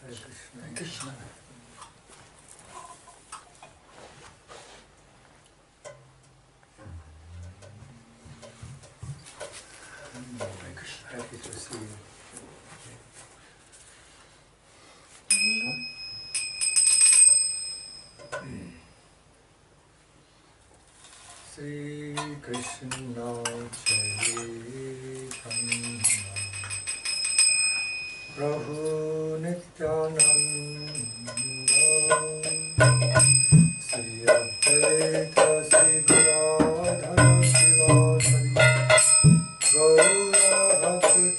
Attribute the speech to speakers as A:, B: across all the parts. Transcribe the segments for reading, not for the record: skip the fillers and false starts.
A: Krishna. Happy to see you. Sri Krishna Chaitanya Prabhu Nityananda Sri Advaita Sri Radha Shivasari Gaura Bhakta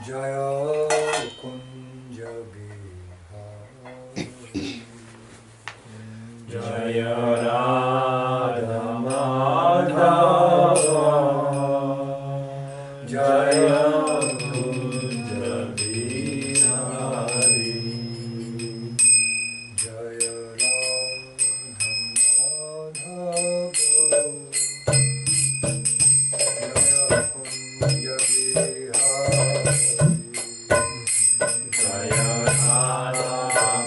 A: Jayo Kunja Bihari
B: Jayo Radha Madhava Jayo Kunja Bihari
A: Jayo Radha Madhava Jayo Kunja Bihari
B: Jayo Radha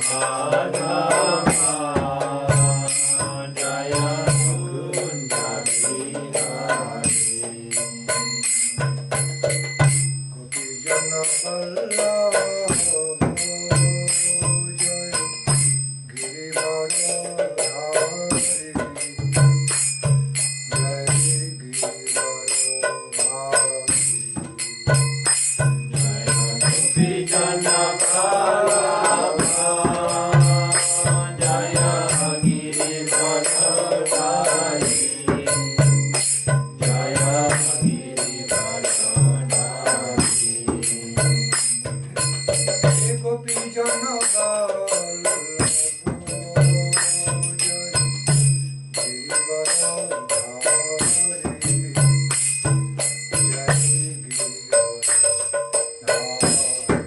B: Madhava Jayo Kunja Bihari
A: Gopi Jana Vallabha Jaya Girivara Hari Jai Girivara Hari
B: Gopi Jana Vallabha Jaya Girivardhari Jaya Girivardhari
A: Gopi Jana Vallabha Jaya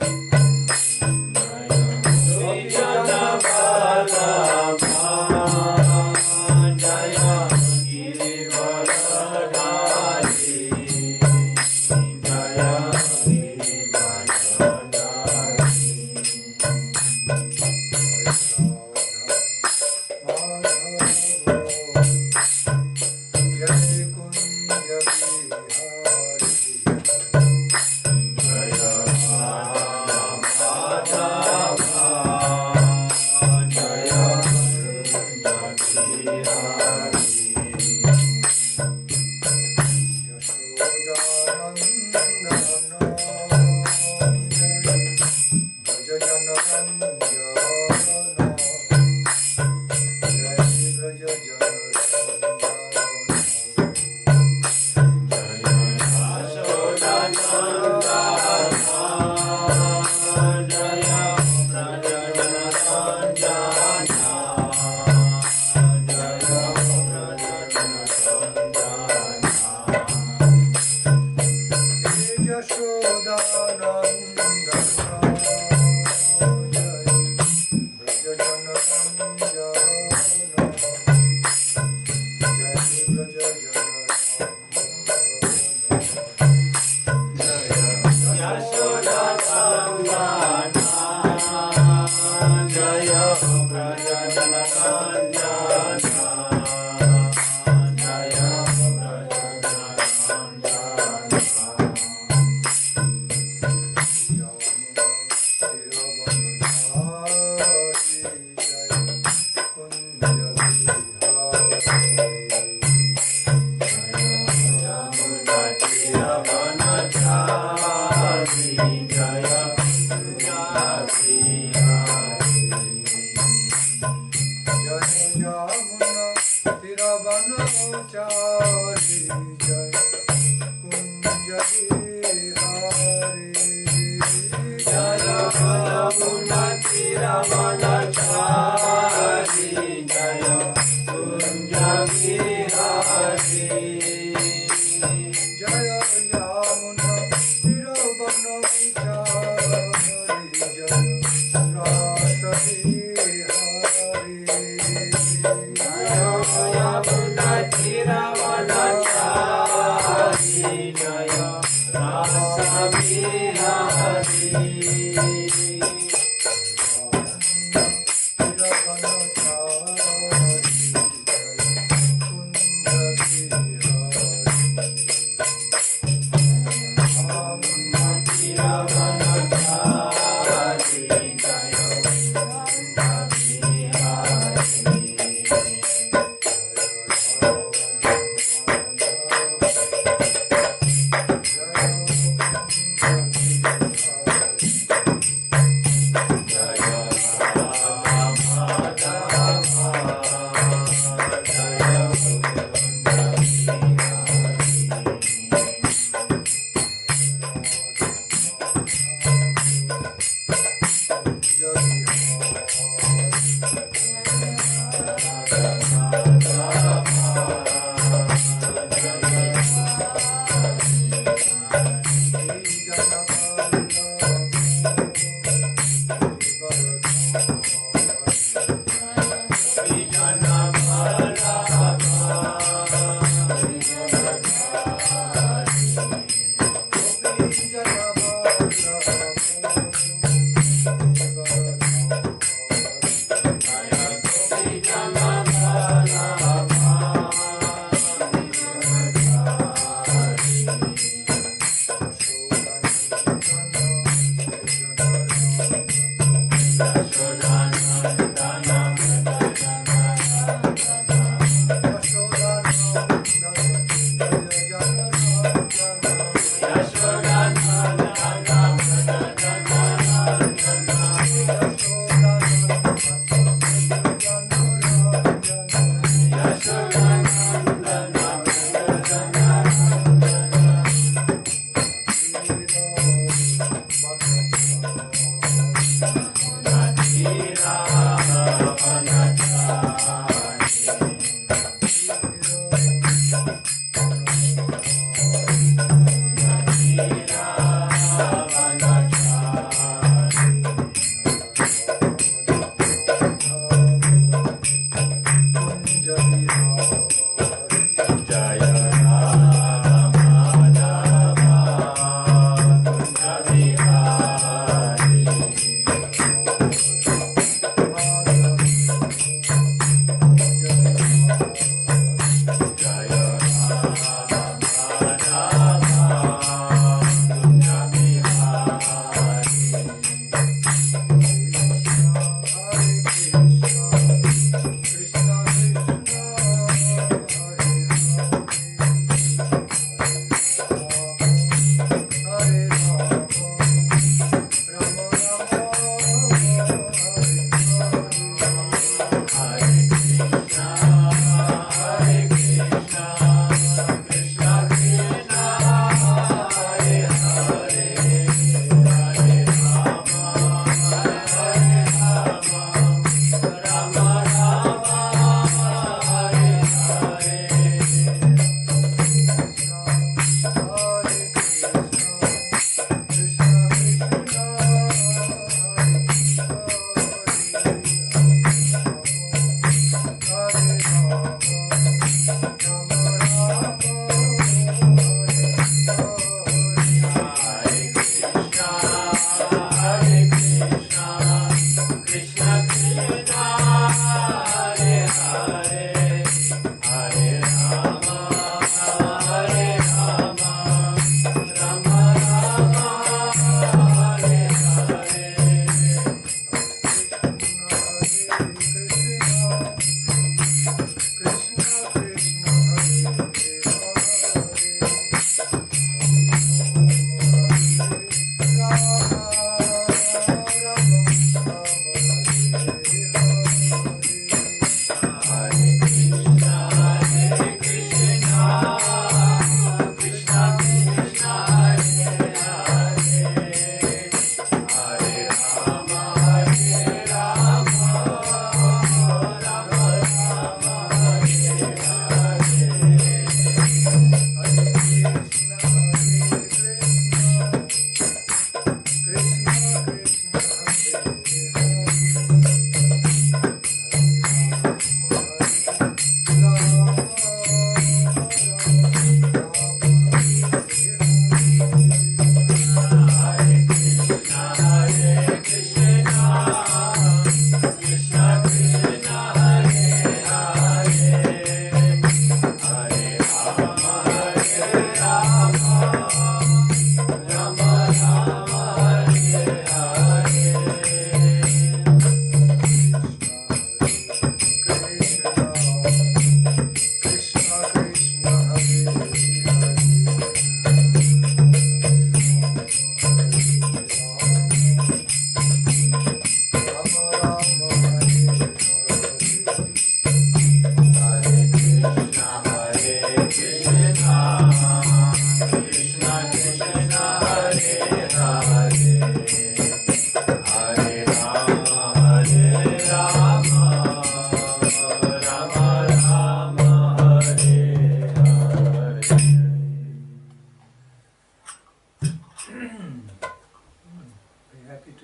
A: Girivara Hari Jai
B: Gopi Jana Vallabha Jaya Girivardhari Jaya
A: Jai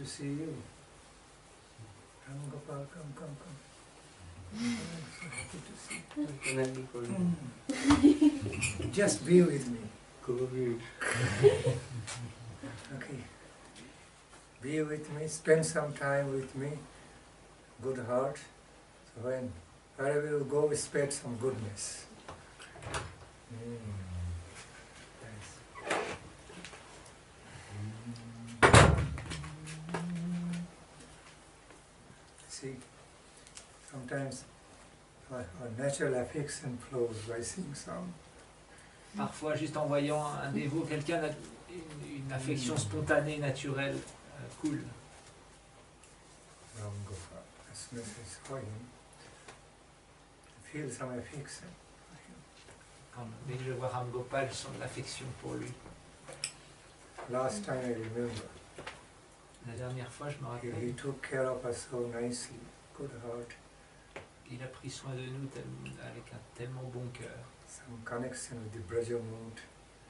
A: to see you. Ram Gopal, come. So happy to see you. Just be with me. Okay. Be with me, spend some time with me. Good heart. So wherever you go, spread some goodness. Nice. See, sometimes our natural affection flows by singing song.
C: Parfois, juste en voyant un dévot, quelqu'un a une affection spontanée, naturelle, cool.
A: Ram Gopal, as soon as I saw him, I feel some affection for him.
C: Dès que je vois Ram Gopal, je sens de l'affection pour lui.
A: Last time I remember,
C: La dernière fois, je me
A: he
C: rappelle,
A: took care of us so nicely, good heart,
C: il a pris soin de nous avec un tellement bon cœur,
A: some connection with the Braja mood.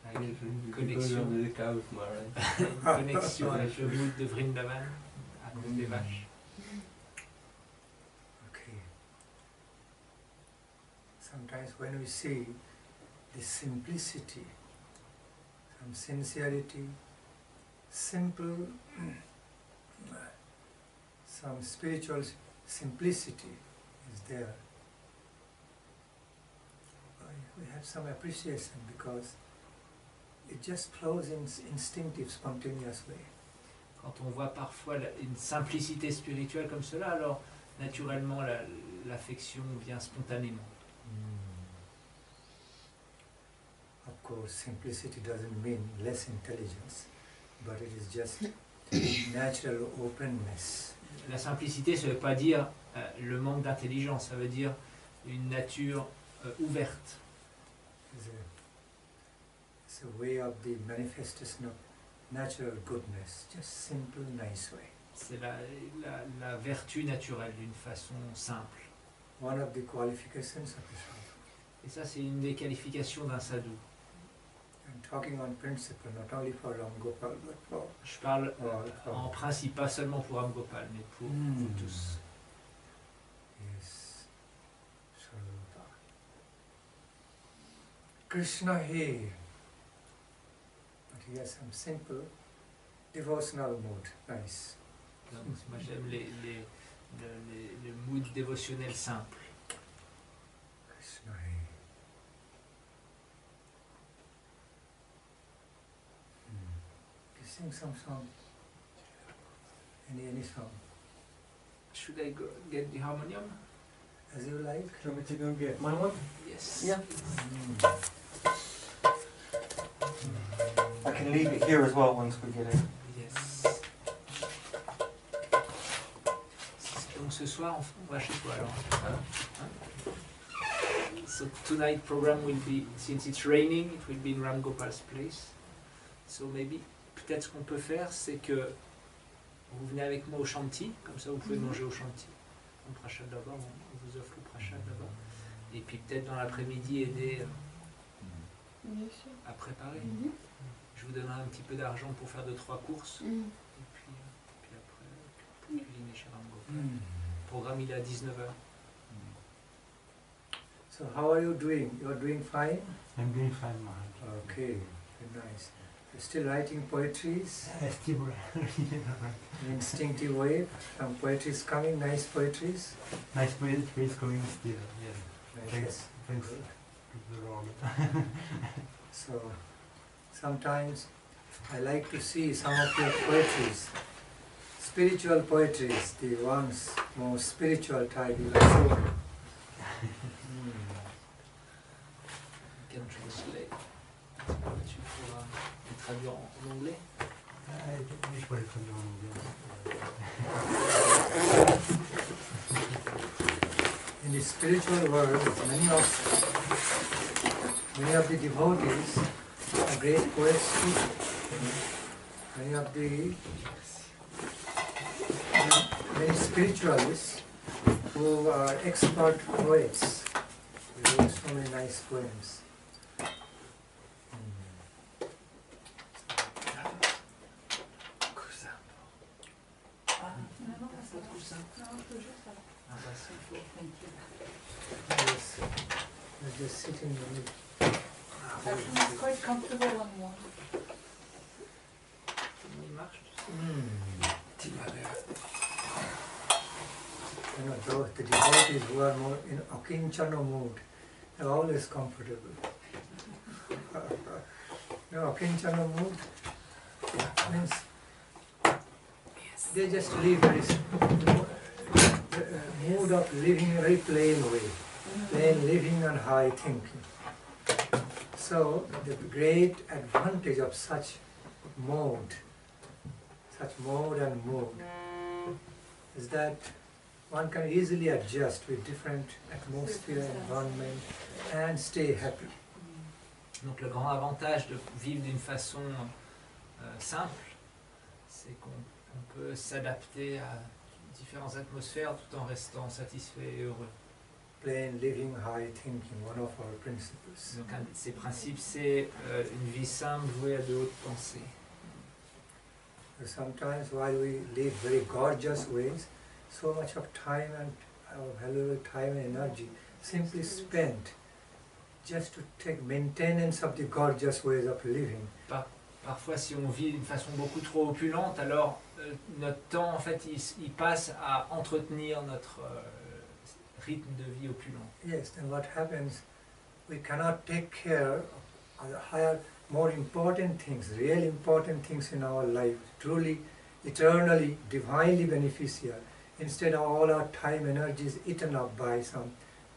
C: avec une connexion, une connexion avec le mood de Vrindavan, à cause des vaches.
A: Okay. Sometimes when we see the simplicity, some sincerity, simple, some spiritual simplicity is there. We have some appreciation because it just flows in instinctive, spontaneous way.
C: Quand on voit parfois une simplicité spirituelle comme cela, alors naturellement l'affection vient spontanément.
A: Of course, simplicity doesn't mean less intelligence, but it is just natural openness.
C: La simplicité, ça ne veut pas dire le manque d'intelligence, ça veut dire une nature ouverte.
A: It's a way of the manifestation of natural goodness, just simple, nice way.
C: C'est la vertu naturelle d'une façon simple.
A: One of the qualifications of the sadhu.
C: Et ça, c'est une des qualifications d'un sadhu.
A: I'm talking on principle, not only for Ram Gopal, but for
C: Je parle en principe, pas seulement pour Ram Gopal, mais pour vous tous.
A: yes, Swarupa. Krishna here, but he has some simple devotional mood, nice.
C: Donc, moi, j'aime le mood dévotionnel simple.
A: Krishna here. Sing some song. Any song.
C: Should I go get the harmonium?
A: As you like.
D: Do you want me to go get my one?
C: Yes.
D: Yeah. I can leave it here as well once we get it.
C: Yes. Donc ce soir, on va chez toi alors. So tonight program will be, since it's raining, it will be in Ram Gopal's place. So maybe, peut-être ce qu'on peut faire, c'est que vous venez avec moi au Shanti, comme ça vous pouvez manger au Shanti. On prachad d'abord, on vous offre le prachad d'abord. Et puis peut-être dans l'après-midi aider à préparer. Je vous donnerai un petit peu d'argent pour faire 2-3 courses. Et puis après, pour cuisiner chez Ram Gopal. Le programme il est à 19h.
A: So how are you doing? You are doing fine?
D: I'm doing fine, Maharaj.
A: Okay, very nice. You're still writing poetries
D: Still
A: in instinctive way. Some poetries coming, nice poetries.
D: nice place going still, yes.
A: Nice.
D: Thanks
A: Good.
D: to the Lord.
A: So sometimes I like to see some of your poetries. Spiritual poetries, the ones more spiritual type, you are so
C: Can translate. Tu pourras les traduire en anglais.
D: Je pourrais traduire en anglais.
A: in the spiritual world, many of the devotees are great poets too. Many of the many spiritualists who are expert poets. They wrote so many nice poems.
E: Thank you.
A: Just sit in the middle.
E: Actually, it's quite comfortable on one.
C: Il marche.
A: You know, those, the devotees who are more in akinchana mood, they're always comfortable. You know, akinchana mood means they just live very mood of living in a very plain way, plain living and high thinking. So the great advantage of such mode and mood is that one can easily adjust with different atmosphere, environment, and stay happy.
C: Donc le grand avantage de vivre d'une façon simple, c'est qu'on peut s'adapter à différentes atmosphères tout en restant satisfait et heureux.
A: Plain living, high thinking, one of our principles.
C: Donc un de ces principes, c'est une vie simple vouée à de hautes pensées.
A: Sometimes while we live very gorgeous ways, so much of time and our valuable time and energy simply spent just to take maintenance of the gorgeous ways of living.
C: Parfois, si on vit d'une façon beaucoup trop opulente, alors notre temps, en fait, il passe à entretenir notre rythme de vie opulent.
A: Yes, then what happens, we cannot take care of the higher, more important things, real important things in our life, truly, eternally, divinely beneficial. Instead of all our time, energy is eaten up by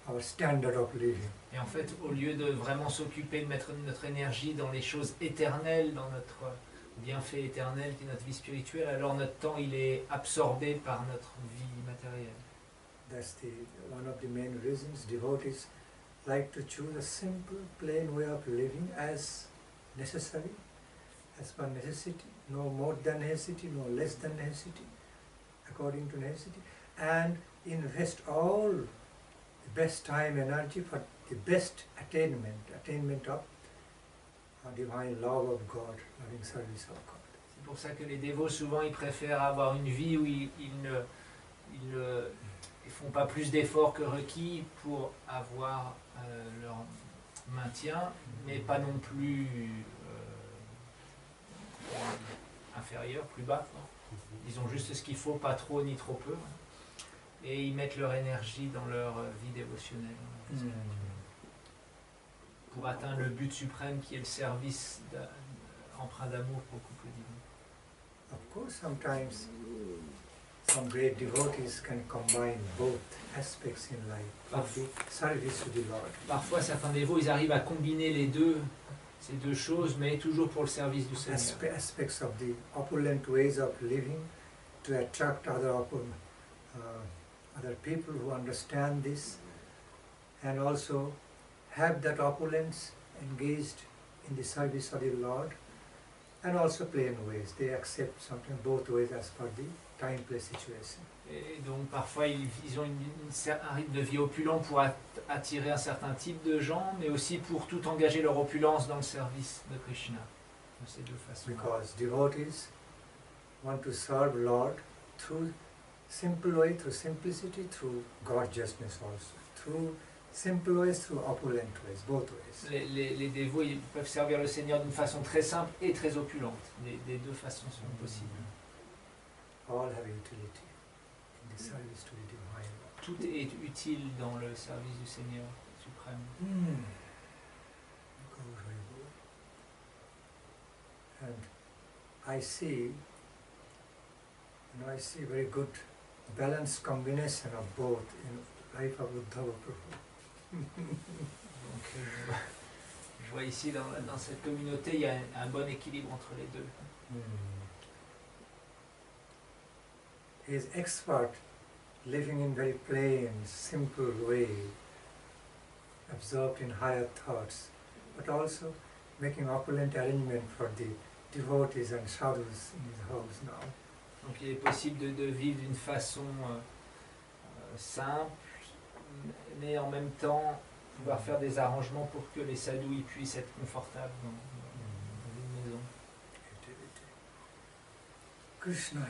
A: our standard of living.
C: Et en fait, au lieu de vraiment s'occuper de mettre notre énergie dans les choses éternelles, dans notre bienfait éternel qui est notre vie spirituelle, alors notre temps il est absorbé par notre vie matérielle.
A: That's one of the main reasons devotees like to choose a simple, plain way of living as necessary, as per necessity, no more than necessity, no less than necessity, according to necessity, and invest all the best time, energy for the best attainment of divine love of God, loving service of God.
C: C'est pour ça que les dévots souvent ils préfèrent avoir une vie où ils font pas plus d'efforts que requis pour avoir leur maintien, mais pas non plus inférieur, plus bas. Ils ont juste ce qu'il faut, pas trop ni trop peu, et ils mettent leur énergie dans leur vie dévotionnelle. Pour atteindre le but suprême qui est le service empreint d'amour pour le couple divin.
A: Of course, sometimes some great devotees can combine both aspects in life of the service to the Lord.
C: Parfois, certains dévots, ils arrivent à combiner ces deux choses, mais toujours pour le service du Seigneur.
A: Aspects of the opulent ways of living to attract other people who understand this, and also have that opulence engaged in the service of the Lord, and also plain ways. They accept sometimes both ways as per the time, place, situation.
C: Et donc parfois ils ont un rythme de vie opulent pour attirer un certain type de gens, mais aussi pour tout engager leur opulence dans le service de Krishna. De ces deux façons.
A: Because devotees want to serve Lord through simple way, through simplicity, through gorgeousness also, through simple ways, through opulent ways, both ways.
C: Les dévots ils peuvent servir le Seigneur d'une façon très simple et très opulente. Les deux façons sont possibles.
A: All have utility in the service to the divine Lord.
C: Tout est utile dans le service du Seigneur suprême.
A: And I see very good balanced combination of both in life of Uddhava Prabhu.
C: Donc je vois ici dans cette communauté, il y a un bon équilibre entre les deux.
A: He is expert living in very plain, simple way, absorbed in higher thoughts, but also making opulent arrangement for the devotees and sadhus in his house now.
C: Donc il est possible de vivre d'une façon simple, mais en même temps pouvoir faire des arrangements pour que les sadhus puissent être confortables dans une maison.
A: Krishna.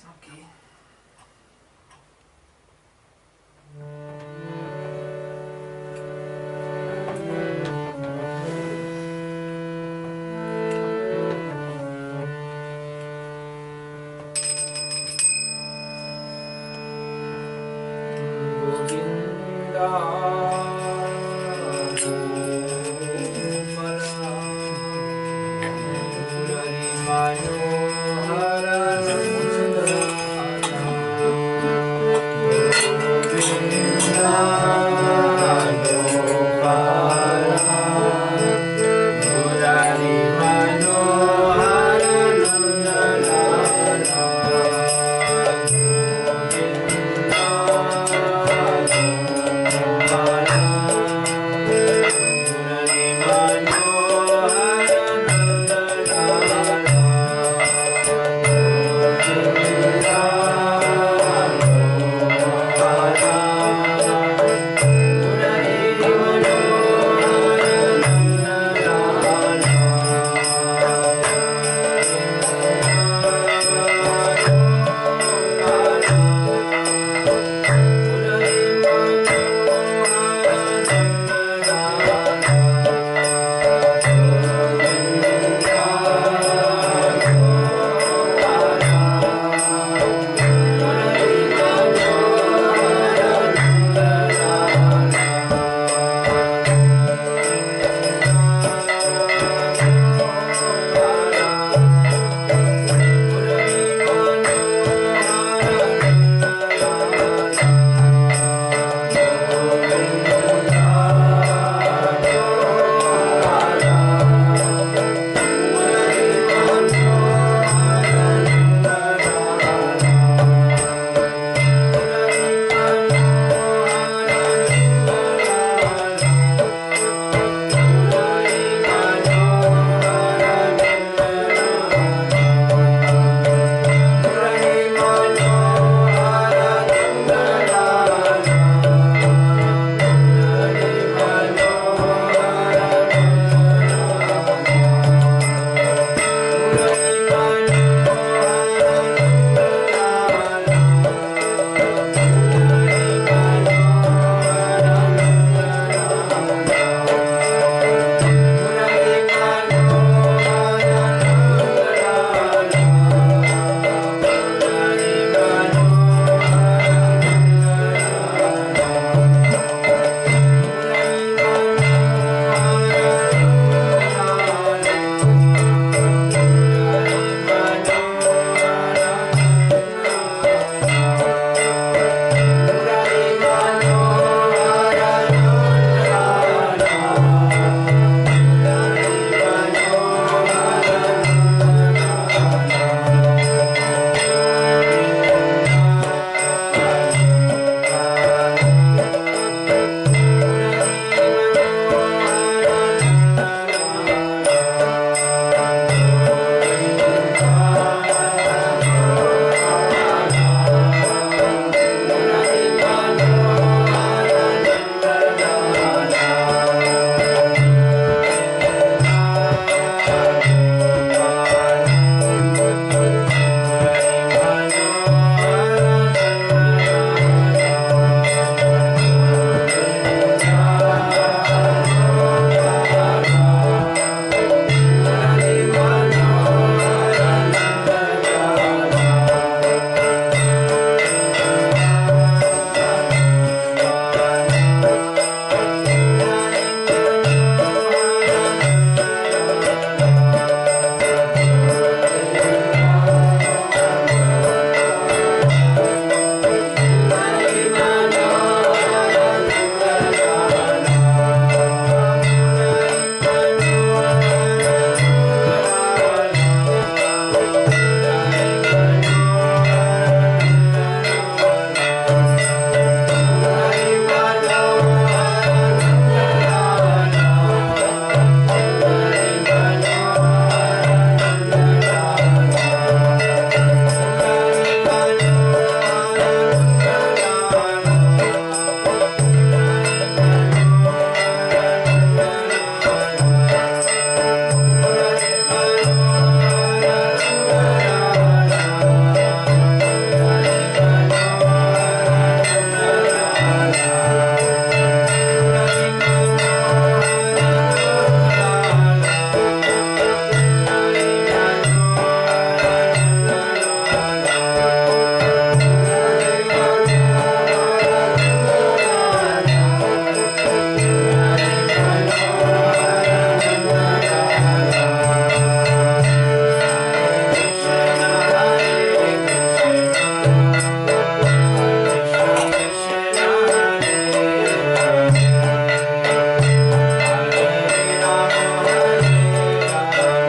C: Ok.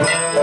B: Hare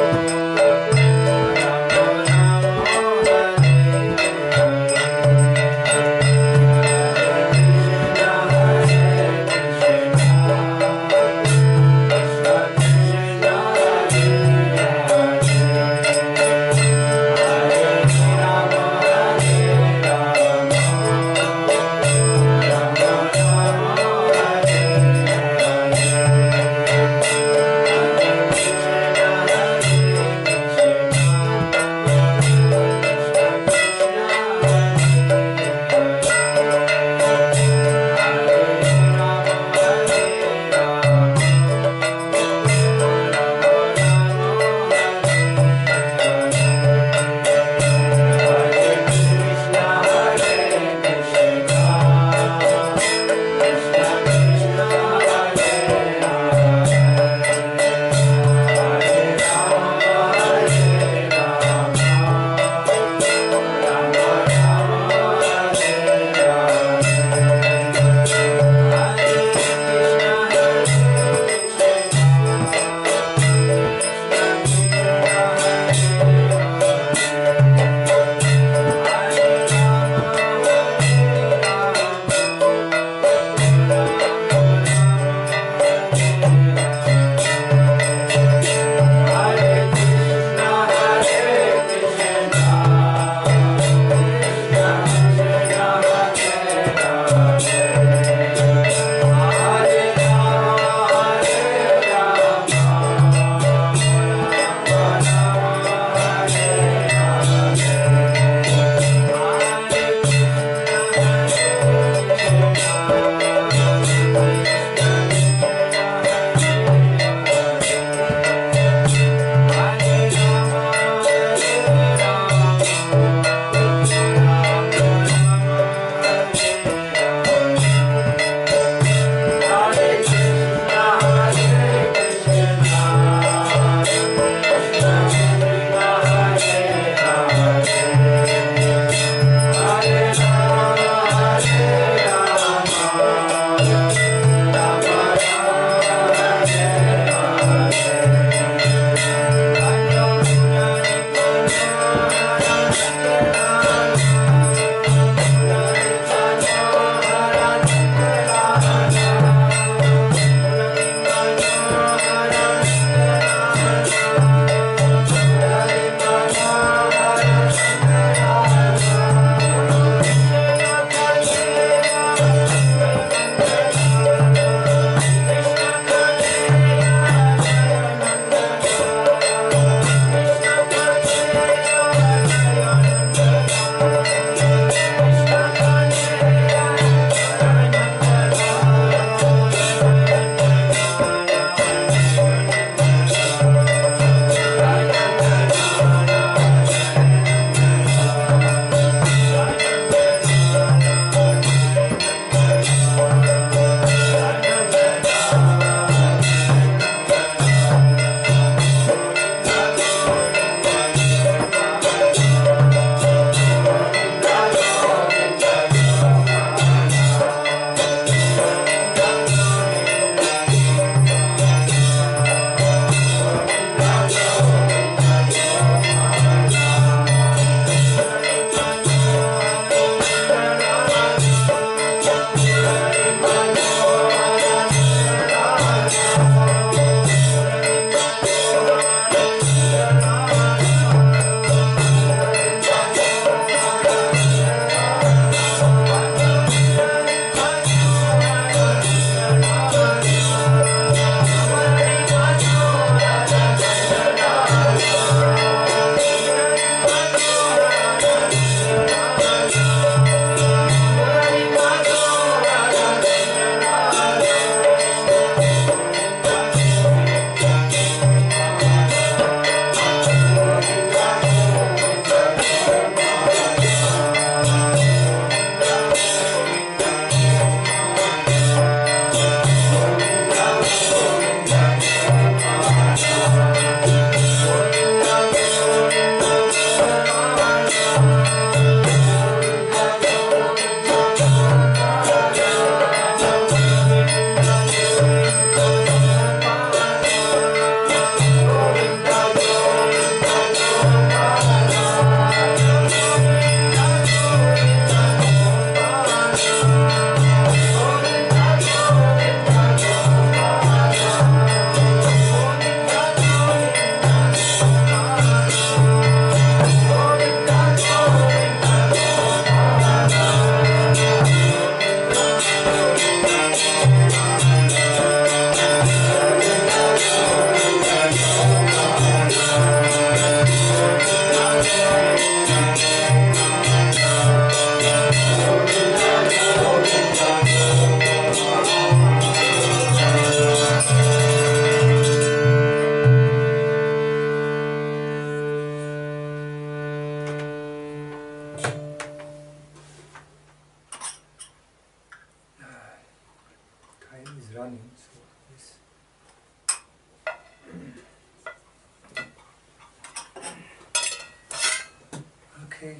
A: okay,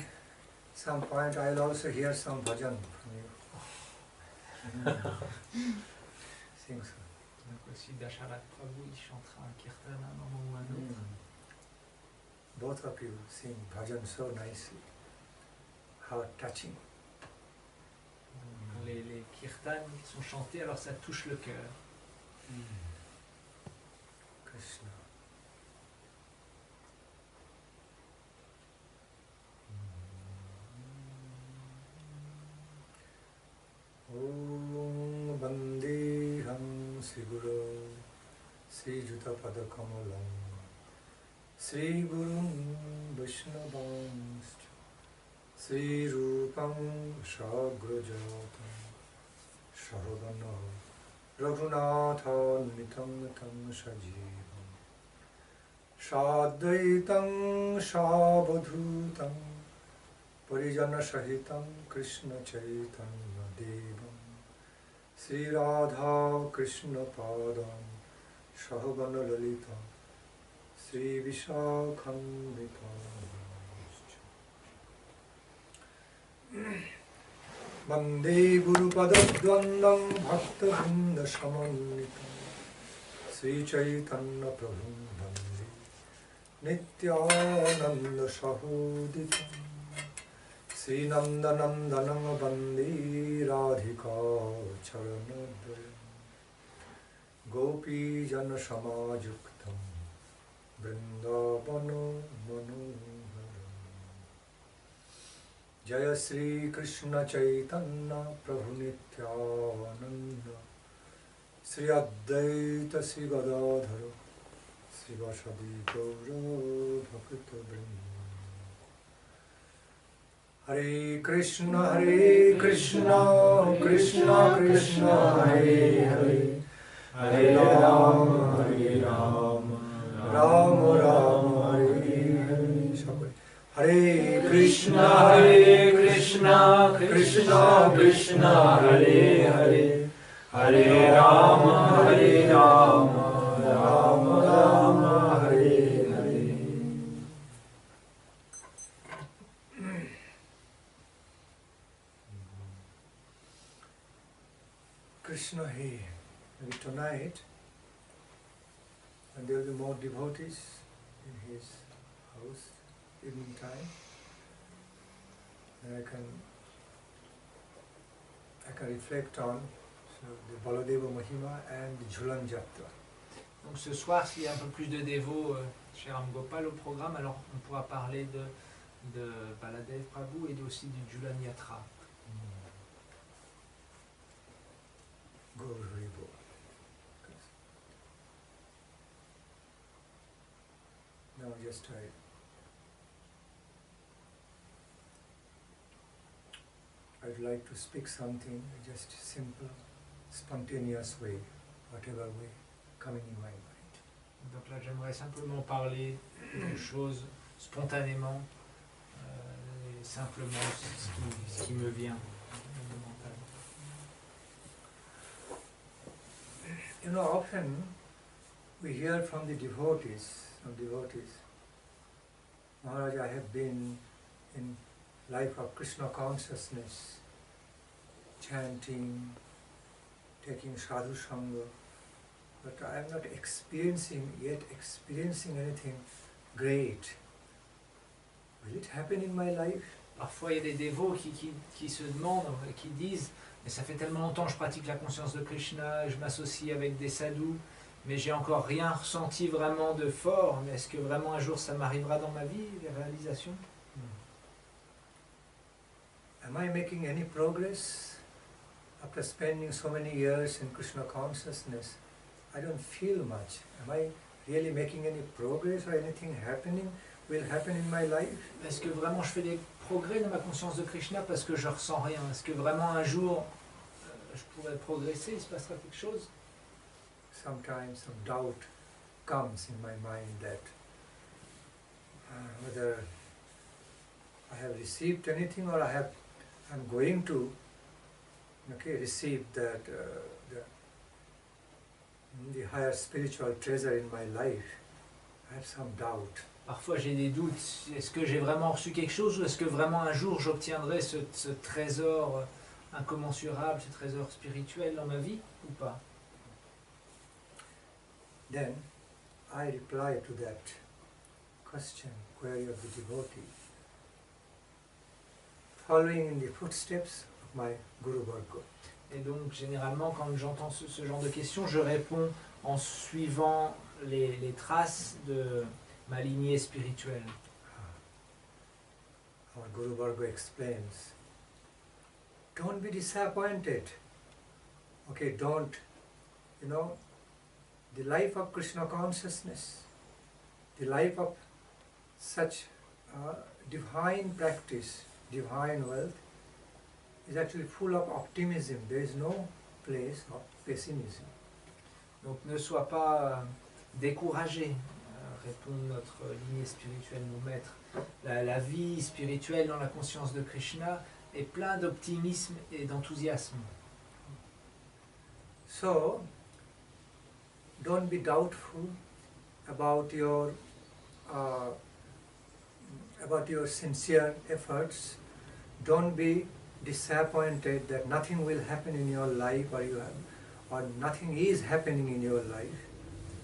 A: some point I'll also hear some bhajan from you. Sing so.
C: Donc aussi Dasharat Prabhu, il chantera un kirtan à un moment ou un autre.
A: Both of you sing bhajan so nicely. How touching.
C: Les kirtans qui sont chantés, alors ça touche le cœur.
A: Krishna. Om Bandeham Sri Guru Sri Juta Pada Kamalam Sri Gurun Vaishnavamscha Sri Rupam Shagrajatam Sarvana Raghunatha Nitam Tam Sajivam Sadvaitam Savadhutam Parijana Sahitam Krishna Chaitanya Devam Sri Radha Krishna Padam Sahavana Lalita Sri Vishakhambitam Vande Guru Padadvandam Bhakta Vrinda Samanitam Sri Chaitanya Prabhum Vande Nityananda Sahoditam Sri Nandanandanam Vande Radhika Charanadayam Gopi Jana Samajuktam Vrindavano Manoharam Jaya Sri Krishna Chaitanya Prabhu Nityananda Sri Advaita Sri Gadadhara Sri Vasadi Gaura Bhakta Vrinda Hare Krishna, Krishna Krishna, Hare Hare, Hare Rama, Rama Rama, Hare Hare. Hare Krishna,
B: Krishna Krishna, Hare Hare, Hare Rama, Rama Rama, Hare Hare.
A: Krishna here. Maybe tonight, and there will be more devotees in his house, evening time, and I can reflect on the Baladeva Mahima and the Jhulan Jatra.
C: Donc ce soir, s'il y a un peu plus de dévots chez Ram Gopal au programme, alors on pourra parler de Baladev Prabhu et aussi du Jhulan Yatra.
A: Gaur Hari Bol. Now just I'd like to speak something, just simple, spontaneous way, whatever way coming in my mind.
C: Donc là, j'aimerais simplement parler de choses spontanément, et simplement ce qui me vient.
A: You know, often we hear from the devotees, Maharaj, I have been in life of Krishna consciousness, chanting, taking sadhu sangha, but I am not experiencing anything great. Will it happen in my life?
C: Parfois, il y a des dévots qui se demandent et qui disent « Mais ça fait tellement longtemps que je pratique la conscience de Krishna, je m'associe avec des sadhus, mais j'ai encore rien ressenti vraiment de fort. Mais est-ce que vraiment un jour ça m'arrivera dans ma vie, les réalisations ?»
A: Am I making any progress after spending so many years in Krishna consciousness? I don't feel much. Am I really making any progress or anything will happen in my life?
C: Est-ce que vraiment je fais des progrès dans ma conscience de Krishna parce que je ressens rien? Est-ce que vraiment un jour je pourrais progresser, il se passera quelque chose?
A: Sometimes some doubt comes in my mind that whether I have received anything or I'm going to receive that the higher spiritual treasure in my life. I have some doubt.
C: parfois j'ai des doutes. Est-ce que j'ai vraiment reçu quelque chose ou est-ce que vraiment un jour j'obtiendrai ce trésor incommensurable, ce trésor spirituel dans ma vie ou pas?
A: Then I reply to that question, query of the devotee, following in the footsteps of my Guru Varga.
C: Et donc généralement quand j'entends ce genre de questions, je réponds en suivant les traces de ma lignée spirituelle.
A: Our Guru Varga explains, don't be disappointed. Okay, don't, the life of Krishna consciousness, the life of such divine practice, divine wealth, is actually full of optimism. There is no place of pessimism.
C: Donc ne sois pas découragé, répond notre lignée spirituelle, nos maîtres. La vie spirituelle dans la conscience de Krishna est plein d'optimisme et d'enthousiasme.
A: So, don't be doubtful about your sincere efforts. Don't be disappointed that nothing will happen in your life or nothing is happening in your life.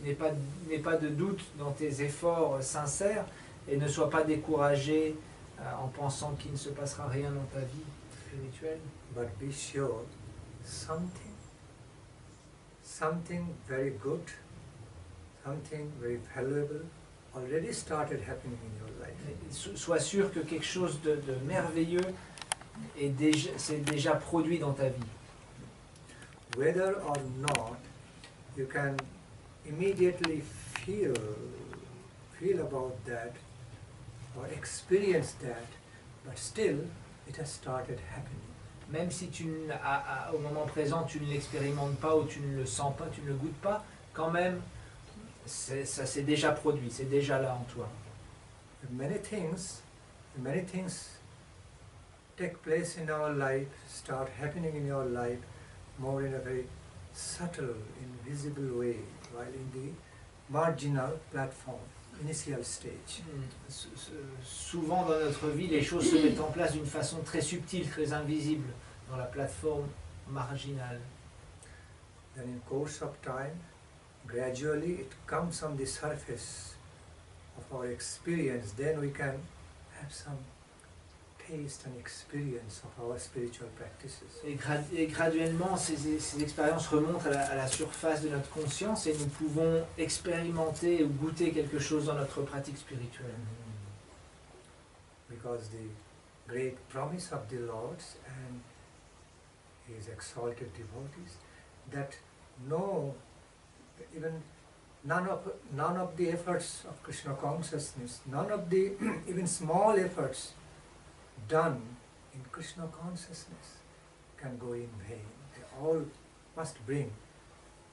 C: N'aie pas de doute dans tes efforts sincères et ne sois pas découragé en pensant qu'il ne se passera rien dans ta vie spirituelle.
A: But be sure something very good, something very valuable already started happening in your life.
C: Sois sûr que quelque chose de merveilleux s'est déjà produit dans ta vie.
A: Whether or not you can immediately feel about that or experience that, but still it has started happening.
C: Même si au moment présent tu ne l'expérimentes pas ou tu ne le sens pas, tu ne le goûtes pas, quand même ça s'est déjà produit, c'est déjà là en toi.
A: Many things take place in our life, start happening in your life more in a very subtle, invisible way, while in the marginal platform, initial stage.
C: Souvent dans notre vie, les choses se mettent en place d'une façon très subtile, très invisible, dans la plateforme marginale.
A: Then in course of time, gradually it comes on the surface of our experience, then we can have some taste and experience of our spiritual practices.
C: Et graduellement, ces expériences remontent à la surface de notre conscience et nous pouvons expérimenter ou goûter quelque chose dans notre pratique spirituelle.
A: Because the great promise of the Lord and His exalted devotees, that none of the efforts of Krishna consciousness, none of the even small efforts done in Krishna consciousness can go in vain. They all must bring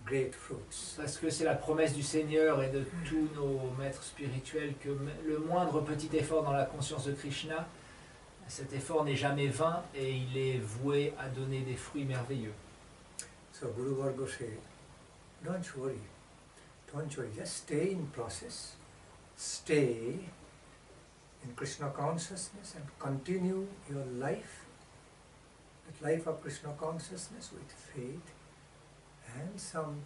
A: great fruits.
C: Parce que c'est la promesse du Seigneur et de tous nos maîtres spirituels que le moindre petit effort dans la conscience de Krishna, cet effort n'est jamais vain et il est voué à donner des fruits merveilleux.
A: So Guru Varga said, don't worry, just stay in process, stay in Krishna consciousness and continue your life, the life of Krishna consciousness with faith and some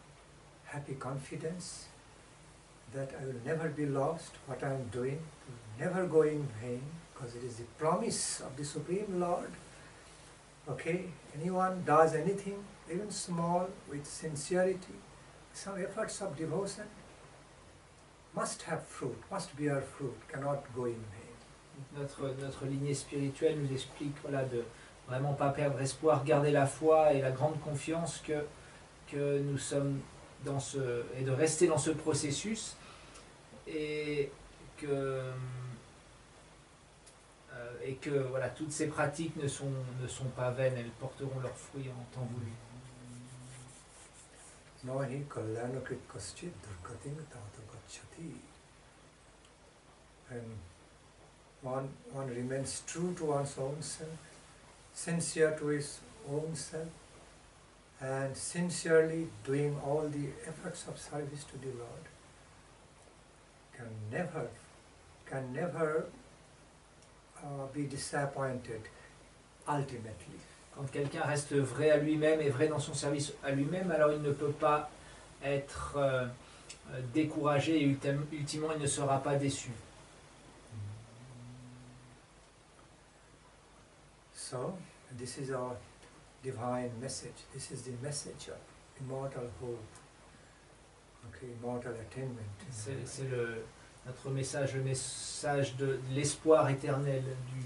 A: happy confidence that I will never be lost, what I am doing will never go in vain, because it is the promise of the Supreme Lord. Okay, anyone does anything, even small, with sincerity, some efforts of devotion, must have fruit, must bear fruit, cannot go in vain.
C: Notre lignée spirituelle nous explique de vraiment pas perdre espoir, garder la foi et la grande confiance que nous sommes et de rester dans ce processus et que voilà, toutes ces pratiques ne sont pas vaines, elles porteront leurs fruits en temps voulu.
A: No hi kalyanakrit kaschit durgatim tata gacchati. And one remains true to one's own self, sincere to his own self, and sincerely doing all the efforts of service to the Lord, can never can never be disappointed ultimately.
C: Quand quelqu'un reste vrai à lui-même et vrai dans son service à lui-même, alors il ne peut pas être découragé et ultimement il ne sera pas déçu.
A: So, this is our divine message. This is the message of immortal hope, okay, immortal attainment.
C: C'est notre message, le message de l'espoir éternel, du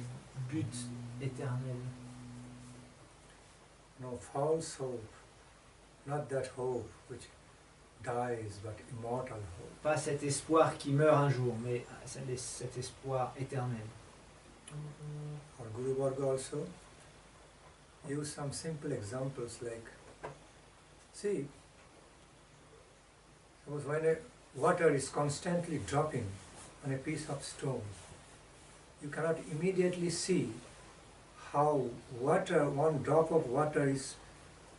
C: but éternel.
A: No false hope, not that hope which dies, but immortal hope.
C: Pas cet espoir qui meurt un jour, mais cet espoir éternel.
A: Our Guru Varga also use some simple examples like, see, suppose when a water is constantly dropping on a piece of stone, you cannot immediately see how water, one drop of water is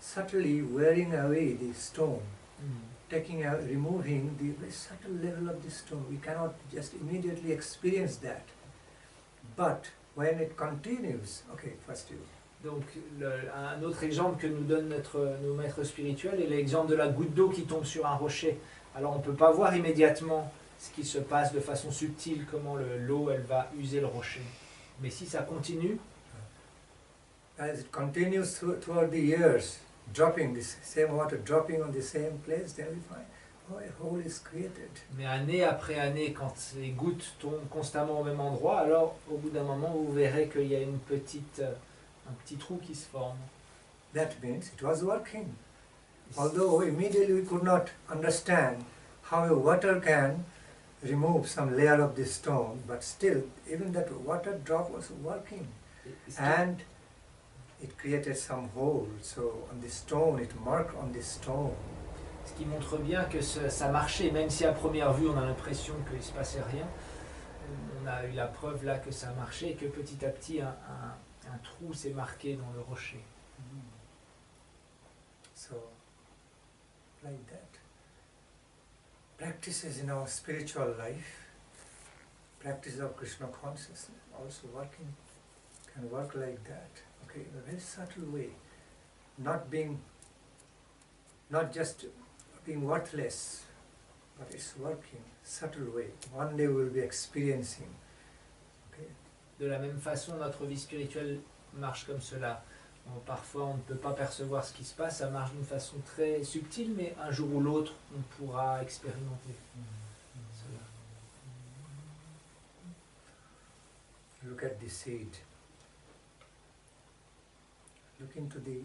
A: subtly wearing away the stone, taking out, removing the very subtle level of the stone. We cannot just immediately experience that. But when it continues, okay, first you.
C: Donc un autre exemple que nous donnent nos maîtres spirituels est l'exemple de la goutte d'eau qui tombe sur un rocher. Alors on ne peut pas voir immédiatement ce qui se passe de façon subtile, comment l'eau elle va user le rocher. Mais si ça continue,
A: as it continues throughout the years, dropping this same water, dropping on the same place, then we find, oh, a hole is created.
C: mais année après année, quand les gouttes tombent constamment au même endroit, alors au bout d'un moment, vous verrez qu'il y a un petit trou qui se forme.
A: That means it was working. Although immediately we could not understand how a water can remove some layer of the stone, but still, even that water drop was working. And it created some hole, so on the stone, it marked on the stone.
C: Ce qui montre bien que ça marchait, même si à première vue on a l'impression qu'il ne se passait rien. On a eu la preuve là que ça marchait et que petit à petit un trou s'est marqué dans le rocher.
A: So, like that. Practices in our spiritual life, practice of Krishna consciousness, also can work like that. Okay, in a very subtle way, not just being worthless, but it's working subtle way. One day we will be experiencing. Okay.
C: De la même façon, notre vie spirituelle marche comme cela. Parfois, on ne peut pas percevoir ce qui se passe, ça marche d'une façon très subtile, mais un jour ou l'autre, on pourra expérimenter cela.
A: Look at the seed. Look into the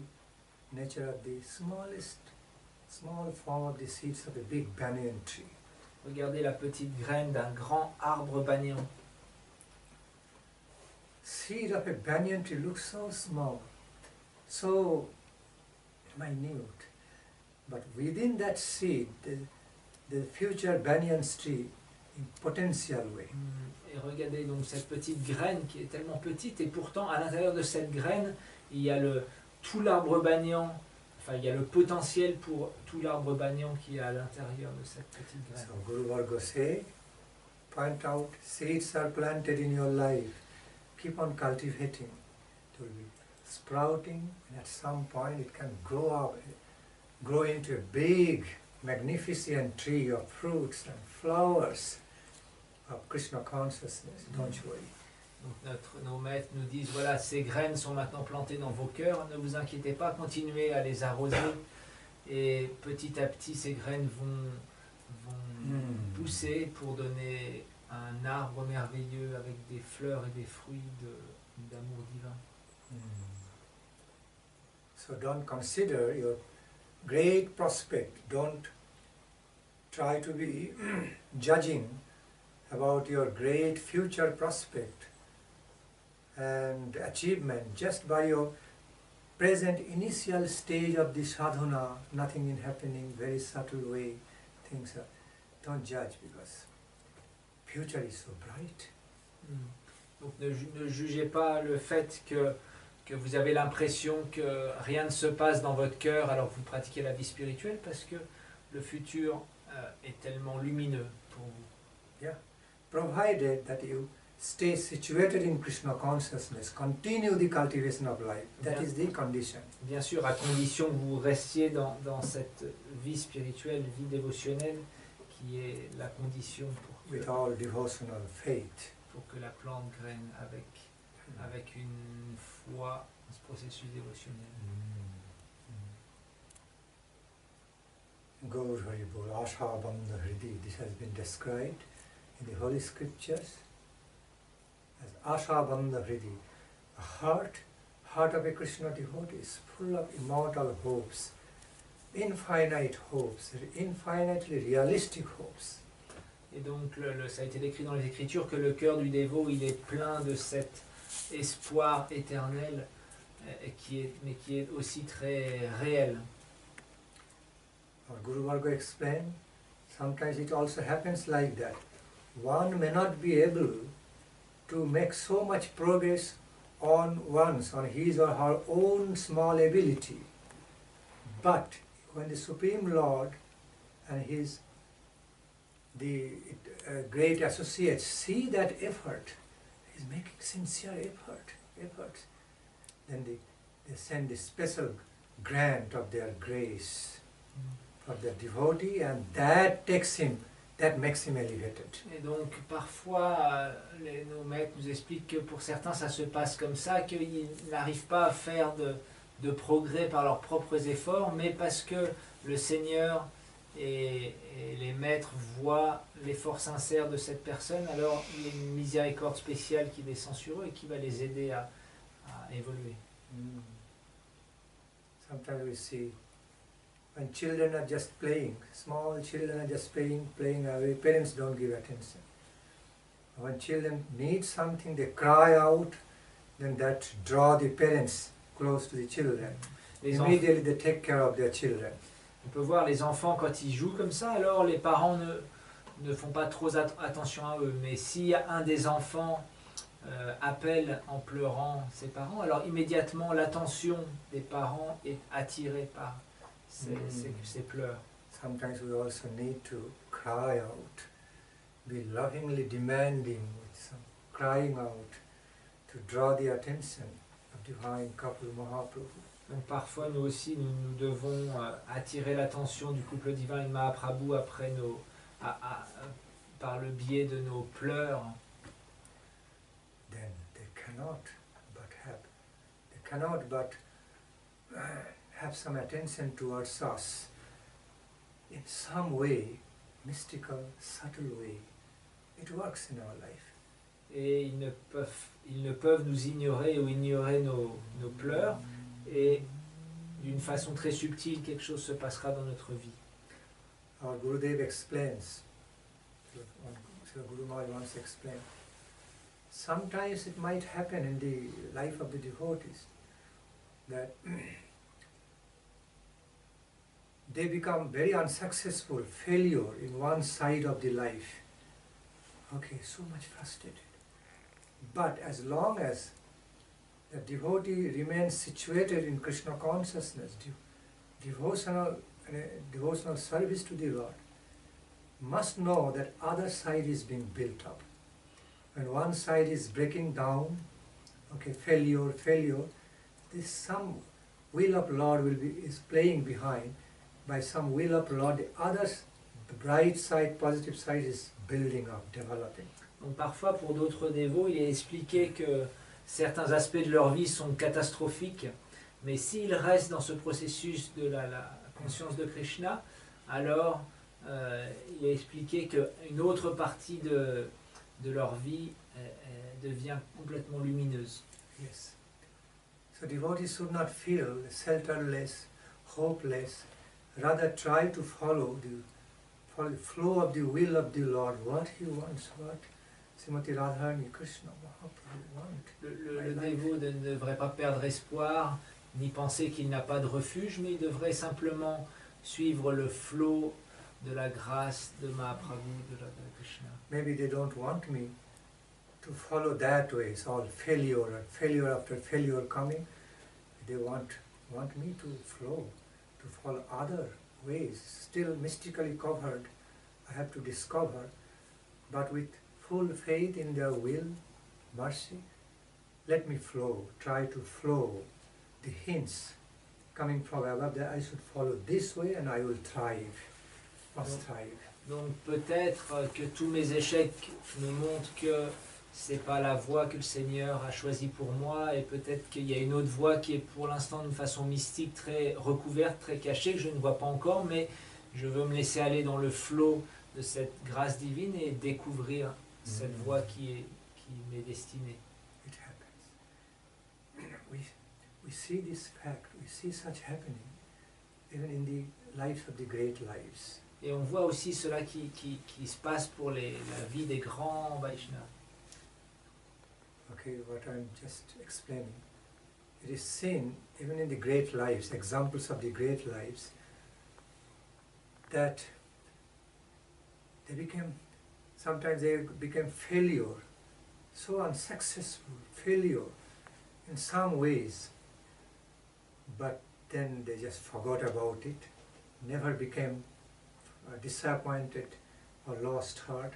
A: nature of the small form of the seeds of a big banyan tree.
C: Regardez la petite graine d'un grand arbre banyan.
A: Seed of a banyan tree looks so small, so minute, but within that seed, the future banyan tree in potential way.
C: Et regardez donc cette petite graine qui est tellement petite, et pourtant à l'intérieur de cette graine, il y a tout l'arbre banyan, enfin il y a le potentiel pour tout l'arbre banyan qui est à l'intérieur de cette petite graine.
A: So Guru Varga say, point out, seeds are planted in your life. Keep on cultivating. It will be sprouting, and at some point it can grow into a big, magnificent tree of fruits and flowers of Krishna consciousness. Don't you worry.
C: Donc nos maîtres nous disent, voilà, ces graines sont maintenant plantées dans vos cœurs, ne vous inquiétez pas, continuez à les arroser, et petit à petit ces graines vont pousser pour donner un arbre merveilleux avec des fleurs et des fruits d'amour divin.
A: So don't consider your great prospect, don't try to be judging about your great future prospect and achievement just by your present initial stage of the sadhana, nothing in happening, very subtle way, things are, don't judge because future is so bright.
C: Donc ne jugez pas le fait que vous avez l'impression que rien ne se passe dans votre cœur alors que vous pratiquez la vie spirituelle, parce que le futur est tellement lumineux pour vous.
A: Yeah, provided that you stay situated in Krishna consciousness, continue the cultivation of life. That is the condition.
C: Bien sûr, à condition que vous restiez dans cette vie spirituelle, vie dévotionnelle, qui est la condition
A: With all devotional faith.
C: pour que la plante graine avec une foi dans ce processus dévotionnel.
A: Gaur Haribol, Asha Bandha Hridi, this has been described in the Holy Scriptures as Asha Bandha Hridi. A heart of a Krishna devotee is full of immortal hopes, infinitely realistic hopes.
C: Et donc, ça a été décrit dans les Écritures que le cœur du dévot, il est plein de cet espoir éternel, mais qui est aussi très réel.
A: Our Guru Varga explained, sometimes it also happens like that. One may not be able to make so much progress on his or her own small ability. But when the Supreme Lord and the great associates see that effort, he's making sincere efforts, then they send a special grant of their grace for the devotee, and that makes him elevated.
C: Et donc parfois nos maîtres nous expliquent que pour certains ça se passe comme ça, qu'ils n'arrivent pas à faire de progrès par leurs propres efforts, mais parce que le Seigneur et les maîtres voient l'effort sincère de cette personne, alors il y a une miséricorde spéciale qui descend sur eux et qui va les aider à évoluer.
A: Sometimes we see when children are just playing, small children are just playing away, parents don't give attention. When children need something, they cry out, then that draw the parents close to the children. Immediately they take care of their children.
C: On peut voir les enfants quand ils jouent comme ça, alors les parents ne font pas trop attention à eux. Mais si un des enfants appelle en pleurant ses parents, alors immédiatement l'attention des parents est attirée par ces pleurs.
A: Sometimes we also need to cry out, be lovingly demanding with some crying out to draw the attention of divine couple Mahaprabhu.
C: Donc parfois nous aussi nous devons attirer l'attention du couple divin et de Mahaprabhu après par le biais de nos pleurs.
A: Then they cannot but have some attention towards us in some way, mystical, subtle way. It works in our life.
C: Et ils ne peuvent nous ignorer ou ignorer nos pleurs, et d'une façon très subtile, quelque chose se passera dans notre vie.
A: Our Gurudev explains, Guru Maharaj once explained, sometimes it might happen in the life of the devotees that they become very unsuccessful, failure in one side of the life. Okay, so much frustrated. But as long as the devotee remains situated in Krishna consciousness, devotional service to the Lord, must know that other side is being built up. When one side is breaking down, okay, failure, this some will of Lord is playing behind. By some will of Lord, the bright side, positive side is building up, developing.
C: Donc parfois pour d'autres dévots, il est expliqué que certains aspects de leur vie sont catastrophiques, mais s'ils restent dans ce processus de la conscience de Krishna, alors il est expliqué qu'une autre partie de leur vie devient complètement lumineuse.
A: Yes. So devotees should not feel shelterless, hopeless, rather try to follow the flow of the will of the Lord, what he wants, what Srimati Radha and Krishna Mahaprabhu want.
C: Le dévot ne devrait pas perdre espoir, ni penser qu'il n'a pas de refuge, mais il devrait simplement suivre le flot de la grâce de Mahaprabhu, de Radha Krishna.
A: Maybe they don't want me to follow that way, it's all failure after failure coming. They want me to flow, to follow other ways, still mystically covered, I have to discover, but with full faith in their will, mercy. Let me flow, try to flow the hints coming from above that I should follow this way and I will thrive, must thrive.
C: Donc peut-être que tous mes échecs me montrent que c'est pas la voie que le Seigneur a choisie pour moi, et peut-être qu'il y a une autre voie qui est pour l'instant d'une façon mystique, très recouverte, très cachée, que je ne vois pas encore, mais je veux me laisser aller dans le flot de cette grâce divine et découvrir cette voie qui m'est destinée.
A: It happens. We see this fact, we see such happening even in the lives of the great lives.
C: Et on voit aussi cela qui se passe pour la vie des grands Vaishnavas.
A: Okay, what I'm just explaining. It is seen even in the great lives, examples of the great lives, that sometimes they became failure, so unsuccessful, failure in some ways, but then they just forgot about it, never became disappointed or lost heart.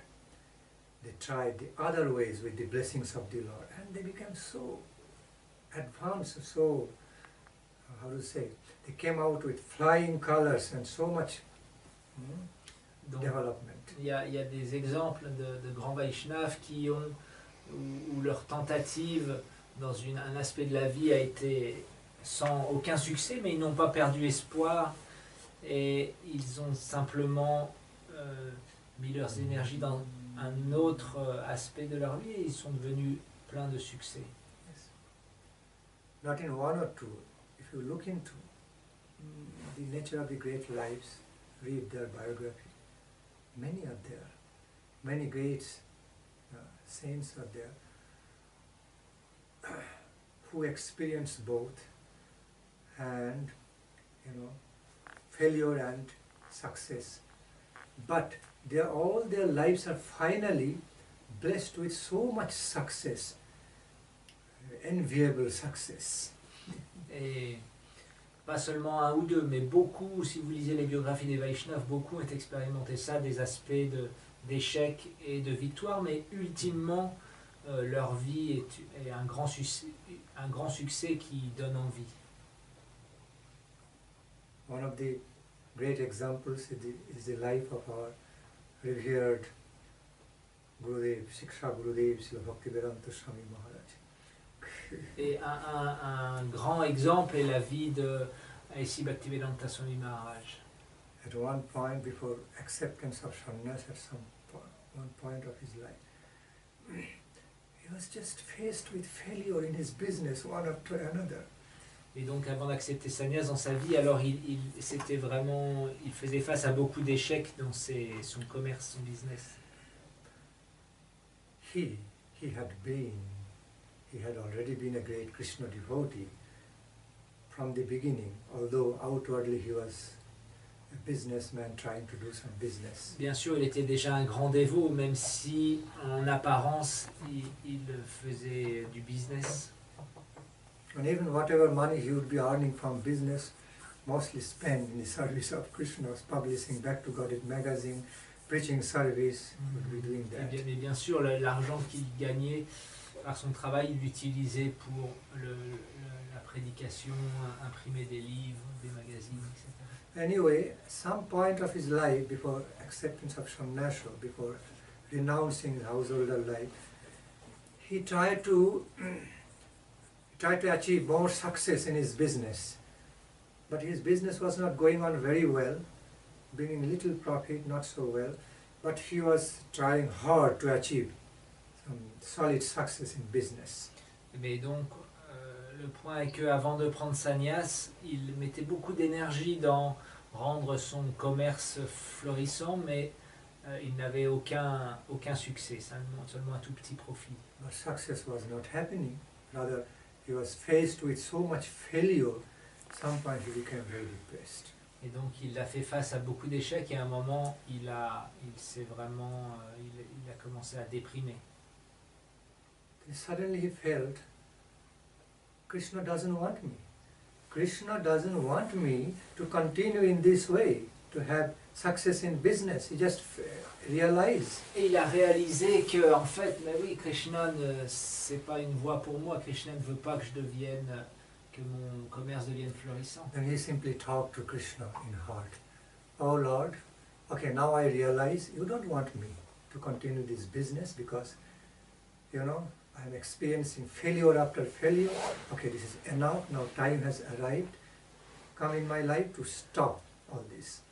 A: They tried the other ways with the blessings of the Lord, and they became so advanced, so, how to say, they came out with flying colors and so much
C: Donc,
A: development.
C: il y a des exemples de grands Vaishnavas qui ont, où leur tentative dans un aspect de la vie a été sans aucun succès, mais ils n'ont pas perdu espoir et ils ont simplement mis leurs énergies dans un autre aspect de leur vie et ils sont devenus pleins de succès.
A: Yes. Not in one or two. If you look into the nature of the great lives, read their biography, many are there. Many great saints are there who experience both, and failure and success. But all their lives are finally blessed with so much success, enviable success.
C: Et pas seulement un ou deux, mais beaucoup, si vous lisez les biographies des Vaishnavas, beaucoup ont expérimenté ça, des aspects d'échec et de victoire, mais ultimement, leur vie est un grand succès qui donne envie.
A: One of the great examples is the life of our revered Gurudev, Shiksha Gurudev, Bhakti Nandan Swami Maharaj.
C: Et un grand exemple est la vie de ici Bhakti Nandan Swami Maharaj.
A: At one point, before acceptance of sannyas, one point of his life, he was just faced with failure in his business, one after another.
C: Et donc avant d'accepter sannyas dans sa vie, alors il faisait face à beaucoup d'échecs dans son commerce, son business.
A: He had already been a great Krishna devotee from the beginning, although outwardly he was a businessman trying to do some business.
C: Bien sûr, il était déjà un grand dévot, même si en apparence il faisait du business.
A: And even whatever money he would be earning from business, mostly spent in the service of Krishna, publishing Back to God magazine, preaching service, he would be doing that.
C: Mais bien sûr, l'argent qu'il gagnait par son travail, il l'utilisait pour la prédication, imprimer des livres, des magazines, etc.
A: Anyway, some point of his life, before acceptance of sannyasa, before renouncing his householder life, he tried to achieve more success in his business. But his business was not going on very well, bringing little profit, not so well, but he was trying hard to achieve some solid success in business.
C: Mais donc, le point est qu'avant de prendre sannyas, il mettait beaucoup d'énergie dans rendre son commerce florissant, mais il n'avait aucun succès, seulement un tout petit profit.
A: But success was not happening. Rather, he was faced with so much failure, some point he became very depressed.
C: Et donc il a fait face à beaucoup d'échecs et à un moment il a commencé à déprimer.
A: Then suddenly he felt, Krishna doesn't want me. Krishna doesn't want me to continue in this way, to have success in business. He just realized.
C: Et il a réalisé que, en fait, mais oui, Krishna, c'est pas une voie pour moi. Krishna ne veut pas que que mon commerce devienne florissant.
A: Then he simply talked to Krishna in heart. Oh Lord, okay, now I realize you don't want me to continue this business because, you know, I'm experiencing failure after failure. Okay, this is enough. Now time has arrived. Come in my life to stop all this.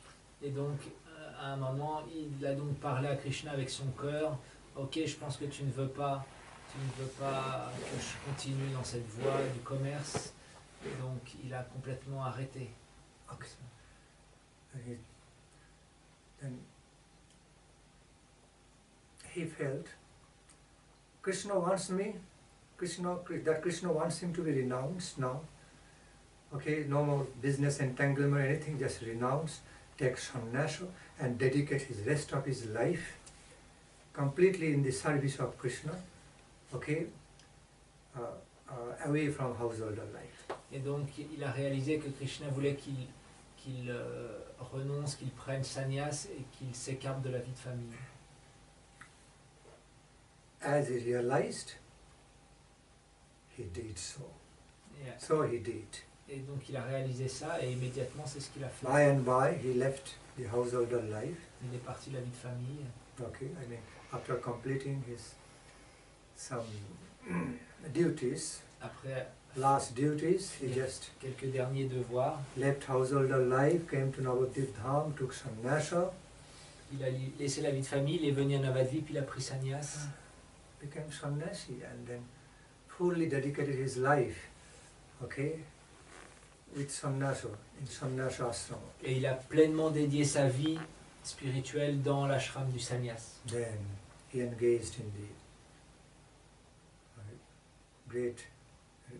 C: Et donc, à un moment, il a donc parlé à Krishna avec son cœur. Ok, je pense que tu ne veux pas que je continue dans cette voie du commerce. Et donc, il a complètement arrêté.
A: Okay. Then he felt Krishna wants me. That Krishna wants him to be renounced now. Okay, no more business entanglement or anything, just renounce, take sannyasa and dedicate his rest of his life completely in the service of Krishna, okay, away from householder life.
C: Et donc, il a réalisé que Krishna voulait qu'il renonce, qu'il prenne sannyas et qu'il s'écarte de la vie de famille.
A: As he realized, he did so.
C: Yeah.
A: So he did.
C: Et donc il a réalisé ça et immédiatement c'est ce qu'il a fait.
A: By and by, he left the householder life.
C: Il est parti de la vie de famille.
A: Okay, I mean, after completing his some duties,
C: Après
A: last duties, he just
C: quelques derniers devoirs,
A: left householder life, came to Navadvip Dham, took sannyasa,
C: il a laissé la vie de famille, il est venu à Navadvip, il a pris sannyas,
A: became sannyasi, and then fully dedicated his life, okay, with sannyasa, in sannyasa ashram.
C: et il a pleinement dédié sa vie spirituelle dans l'ashram du sannyas.
A: Then he engaged in the great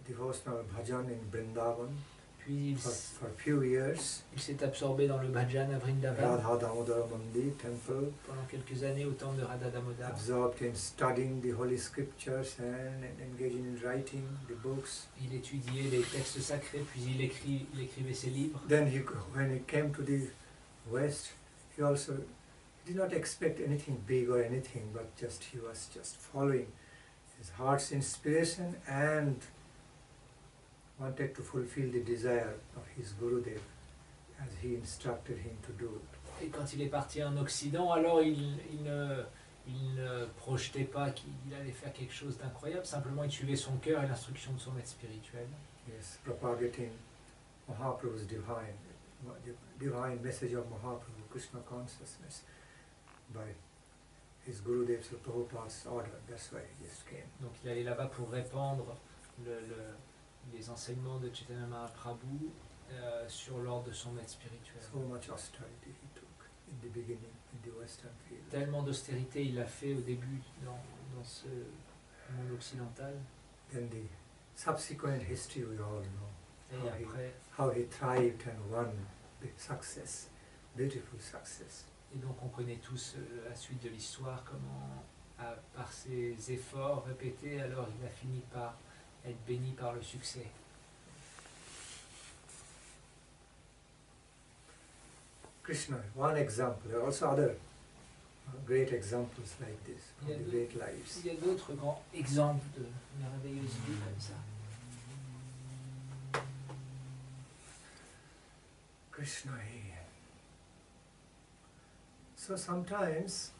A: devotional bhajan in Vrindavan
C: Puis
A: for few years.
C: il s'est absorbé dans le bhajan à Vrindavan
A: Radha Damodara Mandir temple,
C: pendant quelques années au temple de Radha Damodar.
A: absorbed in studying the holy scriptures and engaging in writing the books.
C: Il étudiait les textes sacrés, puis il écrivait ses livres.
A: Then when he came to the West, he also did not expect anything big or anything, but he was just following his heart's inspiration and wanted to fulfill the desire of his Gurudev as he instructed him to do.
C: Et quand il est parti en Occident, alors il ne projetait pas qu'il allait faire quelque chose d'incroyable, simplement il suivait son cœur et l'instruction de son maître spirituel.
A: Yes, propagating Mahaprabhu's divine message of Mahaprabhu, Krishna consciousness, by his Gurudev, so Prabhupada's order. That's why he just came.
C: Donc il allait là-bas pour répandre les enseignements de Chaitanya Mahaprabhu sur l'ordre de son maître spirituel.
A: So much austerity he took in the beginning in the Western field.
C: Tellement d'austérité il a fait au début dans ce monde occidental.
A: Then the subsequent history we all know.
C: Et après,
A: How he thrived and won the success, beautiful success.
C: et donc on connaît tous la suite de l'histoire, comment par ses efforts répétés, alors il a fini par être béni par le succès.
A: Krishna, one example. There are also other great examples like this from the great lives.
C: Il y a d'autres grands exemples de merveilleuses vies comme ça.
A: Krishna here. So sometimes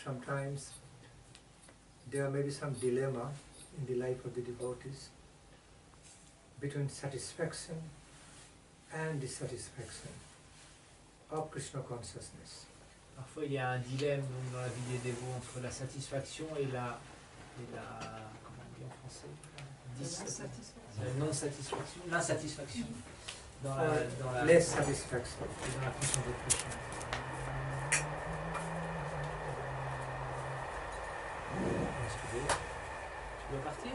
A: sometimes there may be some dilemma in the life of the devotees between satisfaction and dissatisfaction of Krishna consciousness.
C: Parfois il y a un dilemme donc, dans la vie des dévots entre la satisfaction et la comment on dit en français, la non-satisfaction, l'insatisfaction dans la
A: Less satisfaction.
C: dans la conscience de Krishna. Tu veux partir?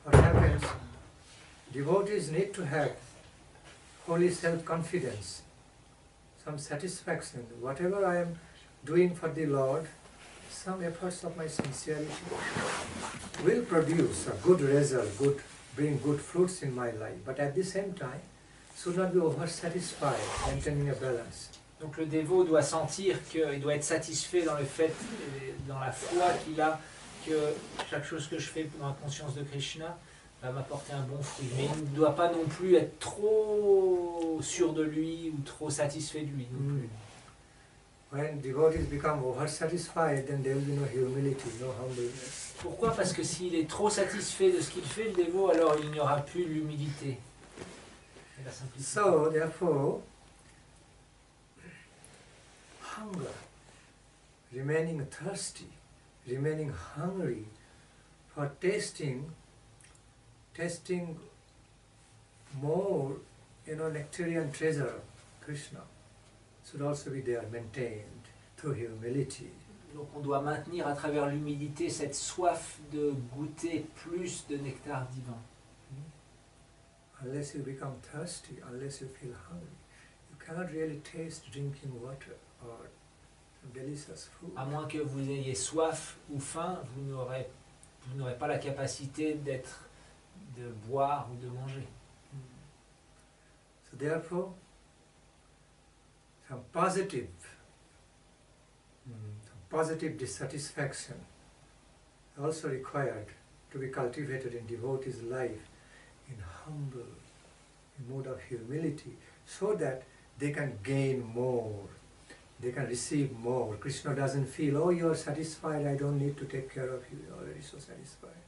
A: What happens devotees need to have holy self-confidence, some satisfaction. Whatever I am doing for the Lord, some efforts of my sincerity will produce a good result, bring good fruits in my life. But at the same time, should not be over-satisfied, maintaining a balance.
C: Donc le dévot doit sentir qu'il doit être satisfait dans le fait, dans la foi qu'il a, que chaque chose que je fais dans la conscience de Krishna va m'apporter un bon fruit. Mais il ne doit pas non plus être trop sûr de lui ou trop satisfait de lui non plus.
A: When devotees become over-satisfied, then there will be no humility, no humbleness.
C: Pourquoi? Parce que s'il est trop satisfait de ce qu'il fait, le dévot, alors il n'y aura plus l'humilité et la simplicité.
A: So, therefore, hunger, remaining thirsty, remaining hungry for tasting more, nectarian treasure of Krishna should also be there, maintained through humility.
C: Donc on doit maintenir à travers l'humilité cette soif de goûter plus de nectar divin.
A: Unless you become thirsty, unless you feel hungry, you cannot really taste drinking water or delicious food.
C: À moins que vous ayez soif ou faim, vous n'aurez pas la capacité de boire ou de manger.
A: So therefore, some positive dissatisfaction also required to be cultivated in devotee's life in humble, in mood of humility, so that they can gain more, they can receive more. Krishna doesn't feel, oh, you are satisfied, I don't need to take care of you, you are already so satisfied.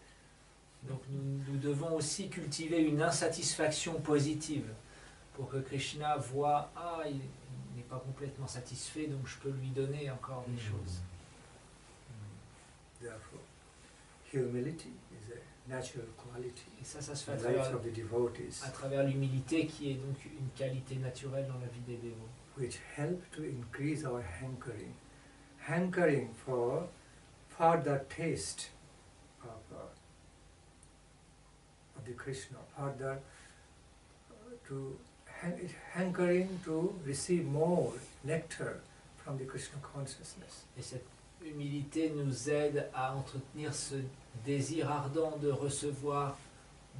C: Donc nous devons aussi cultiver une insatisfaction positive pour que Krishna voit, il n'est pas complètement satisfait, donc je peux lui donner encore des choses.
A: Therefore, humility is a natural quality.
C: Et ça se fait
A: in the lives of the devotees,
C: à travers l'humilité qui est donc une qualité naturelle dans la vie des dévots.
A: which help to increase our hankering for further taste of the Krishna, further hankering to receive more nectar from the Krishna consciousness.
C: Et cette humilité nous aide à entretenir ce désir ardent de recevoir,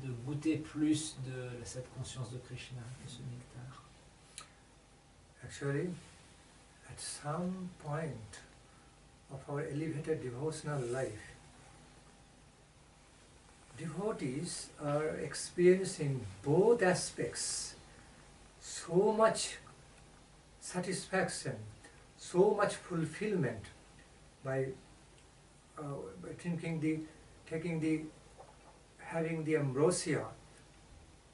C: de goûter plus de cette conscience de Krishna, de ce nectar.
A: Actually, at some point of our elevated devotional life, devotees are experiencing both aspects, so much satisfaction, so much fulfillment by having the ambrosia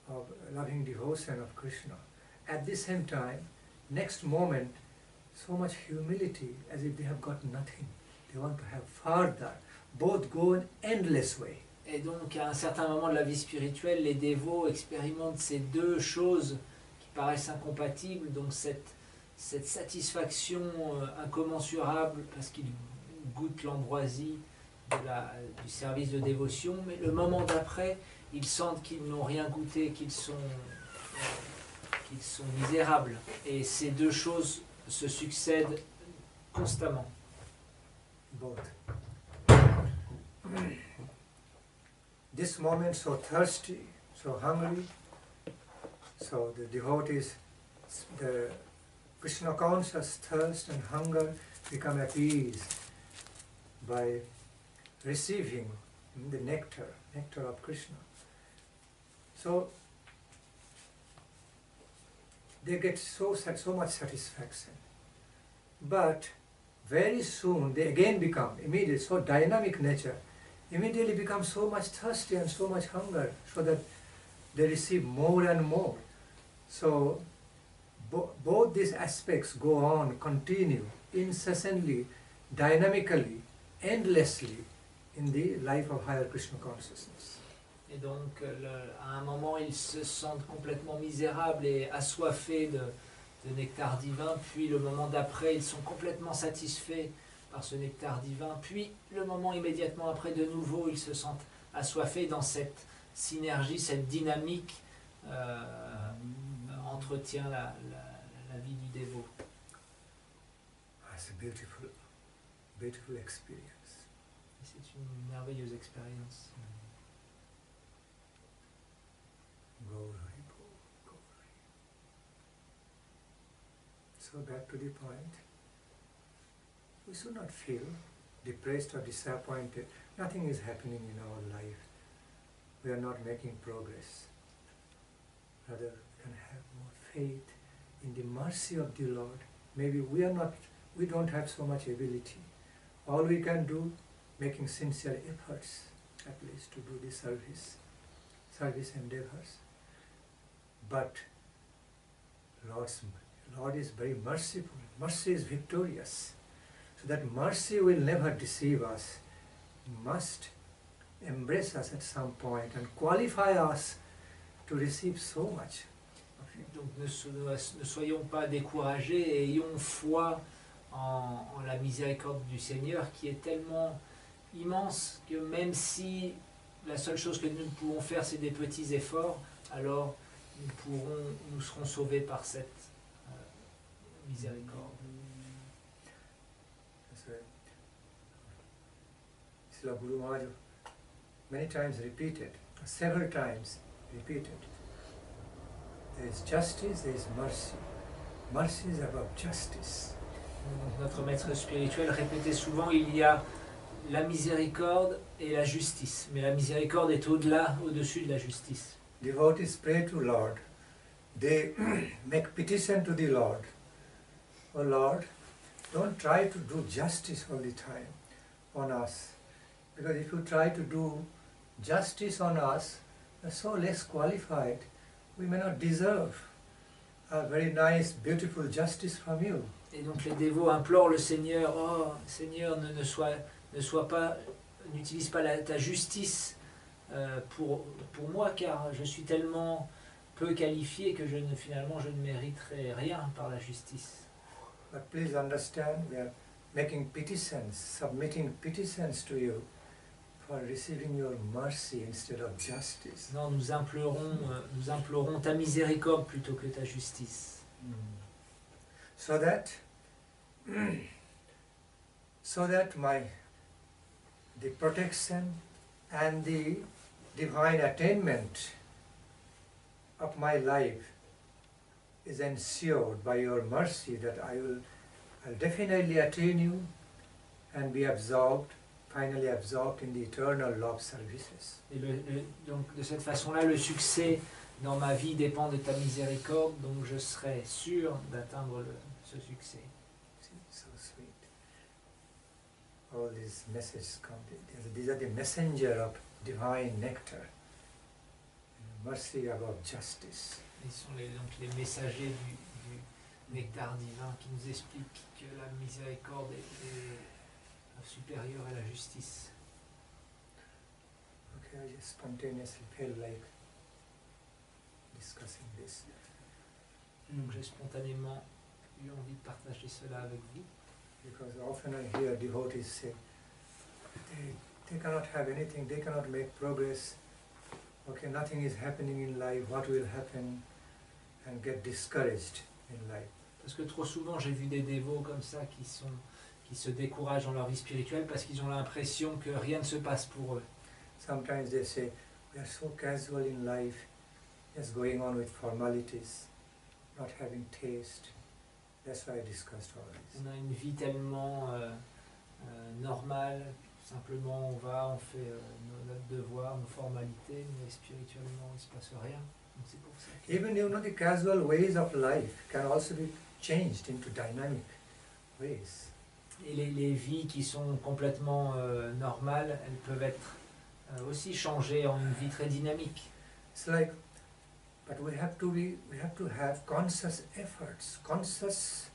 A: of loving devotion of Krishna. At the same time, next moment, so much humility as if they have got nothing. They want to have further. Both go in endless way.
C: Et donc, à un certain moment de la vie spirituelle, les dévots expérimentent ces deux choses qui paraissent incompatibles, donc cette satisfaction incommensurable parce qu'ils goûtent l'ambroisie du service de dévotion, mais le moment d'après, ils sentent qu'ils n'ont rien goûté, qu'ils sont misérables. Et ces deux choses se succèdent constamment.
A: Both. This moment so thirsty, so hungry, so the devotees, the Krishna conscious thirst and hunger become appeased by receiving the nectar of Krishna. So they get so much satisfaction. But very soon they again become immediate, so dynamic nature, immediately become so much thirsty and so much hunger, so that they receive more and more. So both these aspects go on, continue, incessantly, dynamically, endlessly in the life of higher Krishna consciousness.
C: Et donc, à un moment, ils se sentent complètement misérables et assoiffés de nectar divin, puis le moment d'après, ils sont complètement satisfaits par ce nectar divin, puis le moment immédiatement après, de nouveau, ils se sentent assoiffés dans cette synergie, cette dynamique entretient la vie du dévot.
A: It's a beautiful, beautiful experience.
C: Et c'est une merveilleuse expérience.
A: Gauri, Gauri. So back to the point. We should not feel depressed or disappointed. Nothing is happening in our life. We are not making progress. Rather, we can have more faith in the mercy of the Lord. Maybe we don't have so much ability. All we can do, making sincere efforts, at least to do the service endeavors. But Lord is very merciful. Mercy is victorious. So that mercy will never deceive us. It must embrace us at some point and qualify us to receive so much.
C: Donc ne soyons pas découragés et ayons foi en la miséricorde du Seigneur qui est tellement immense que même si la seule chose que nous pouvons faire c'est des petits efforts, alors nous serons sauvés par cette miséricorde.
A: Srila Guru Maharaj many times repeated, several times repeated, there is justice, there is mercy. Mercy is above justice.
C: Donc notre maître spirituel répétait souvent, il y a la miséricorde et la justice, mais la miséricorde est au-dessus de la justice.
A: Devotees pray to Lord. They make petition to the Lord. Oh Lord, don't try to do justice all the time on us. Because if you try to do justice on us, we are so less qualified. We may not deserve a very nice, beautiful justice from you.
C: Et donc les dévots implorent le Seigneur, oh Seigneur, n'utilise pas ta justice pour moi, car je suis tellement peu qualifié que finalement je ne mériterai rien par la justice.
A: But please understand, we are making petitions, submitting petitions to you for receiving your mercy instead of justice.
C: Non, nous implorons ta miséricorde plutôt que ta justice.
A: So that the protection and the divine attainment of my life is ensured by your mercy, that I'll definitely attain you and be finally absorbed in the eternal love services.
C: Et donc de cette façon-là, le succès dans ma vie dépend de ta miséricorde, donc je serai sûr d'atteindre ce succès.
A: So sweet. All these messages come. These are the messenger of divine nectar. Mercy above justice.
C: Ils sont donc les messagers du nectar divin qui nous expliquent que la miséricorde est supérieure à la justice.
A: Okay, I just spontaneously feel like discussing this.
C: Donc j'ai spontanément eu envie de partager cela avec vous.
A: Because often I hear devotees say, they cannot have anything, they cannot make progress. Okay, nothing is happening in life, what will happen? And get discouraged in life.
C: Parce que trop souvent j'ai vu des dévots comme ça qui se découragent dans leur vie spirituelle parce qu'ils ont l'impression que rien ne se passe pour eux.
A: Sometimes they say, we are so casual in life, just going on with formalities, not having taste. That's why I discussed all this.
C: On a une vie tellement normale, simplement on fait notre devoir, nos formalités, mais spirituellement il ne se passe rien. Donc c'est pour ça que...
A: Even the casual ways of life can also be changed into dynamic ways.
C: Et les vies qui sont complètement normales, elles peuvent être aussi changées en une vie très dynamique.
A: It's like, but we have to have conscious efforts, conscious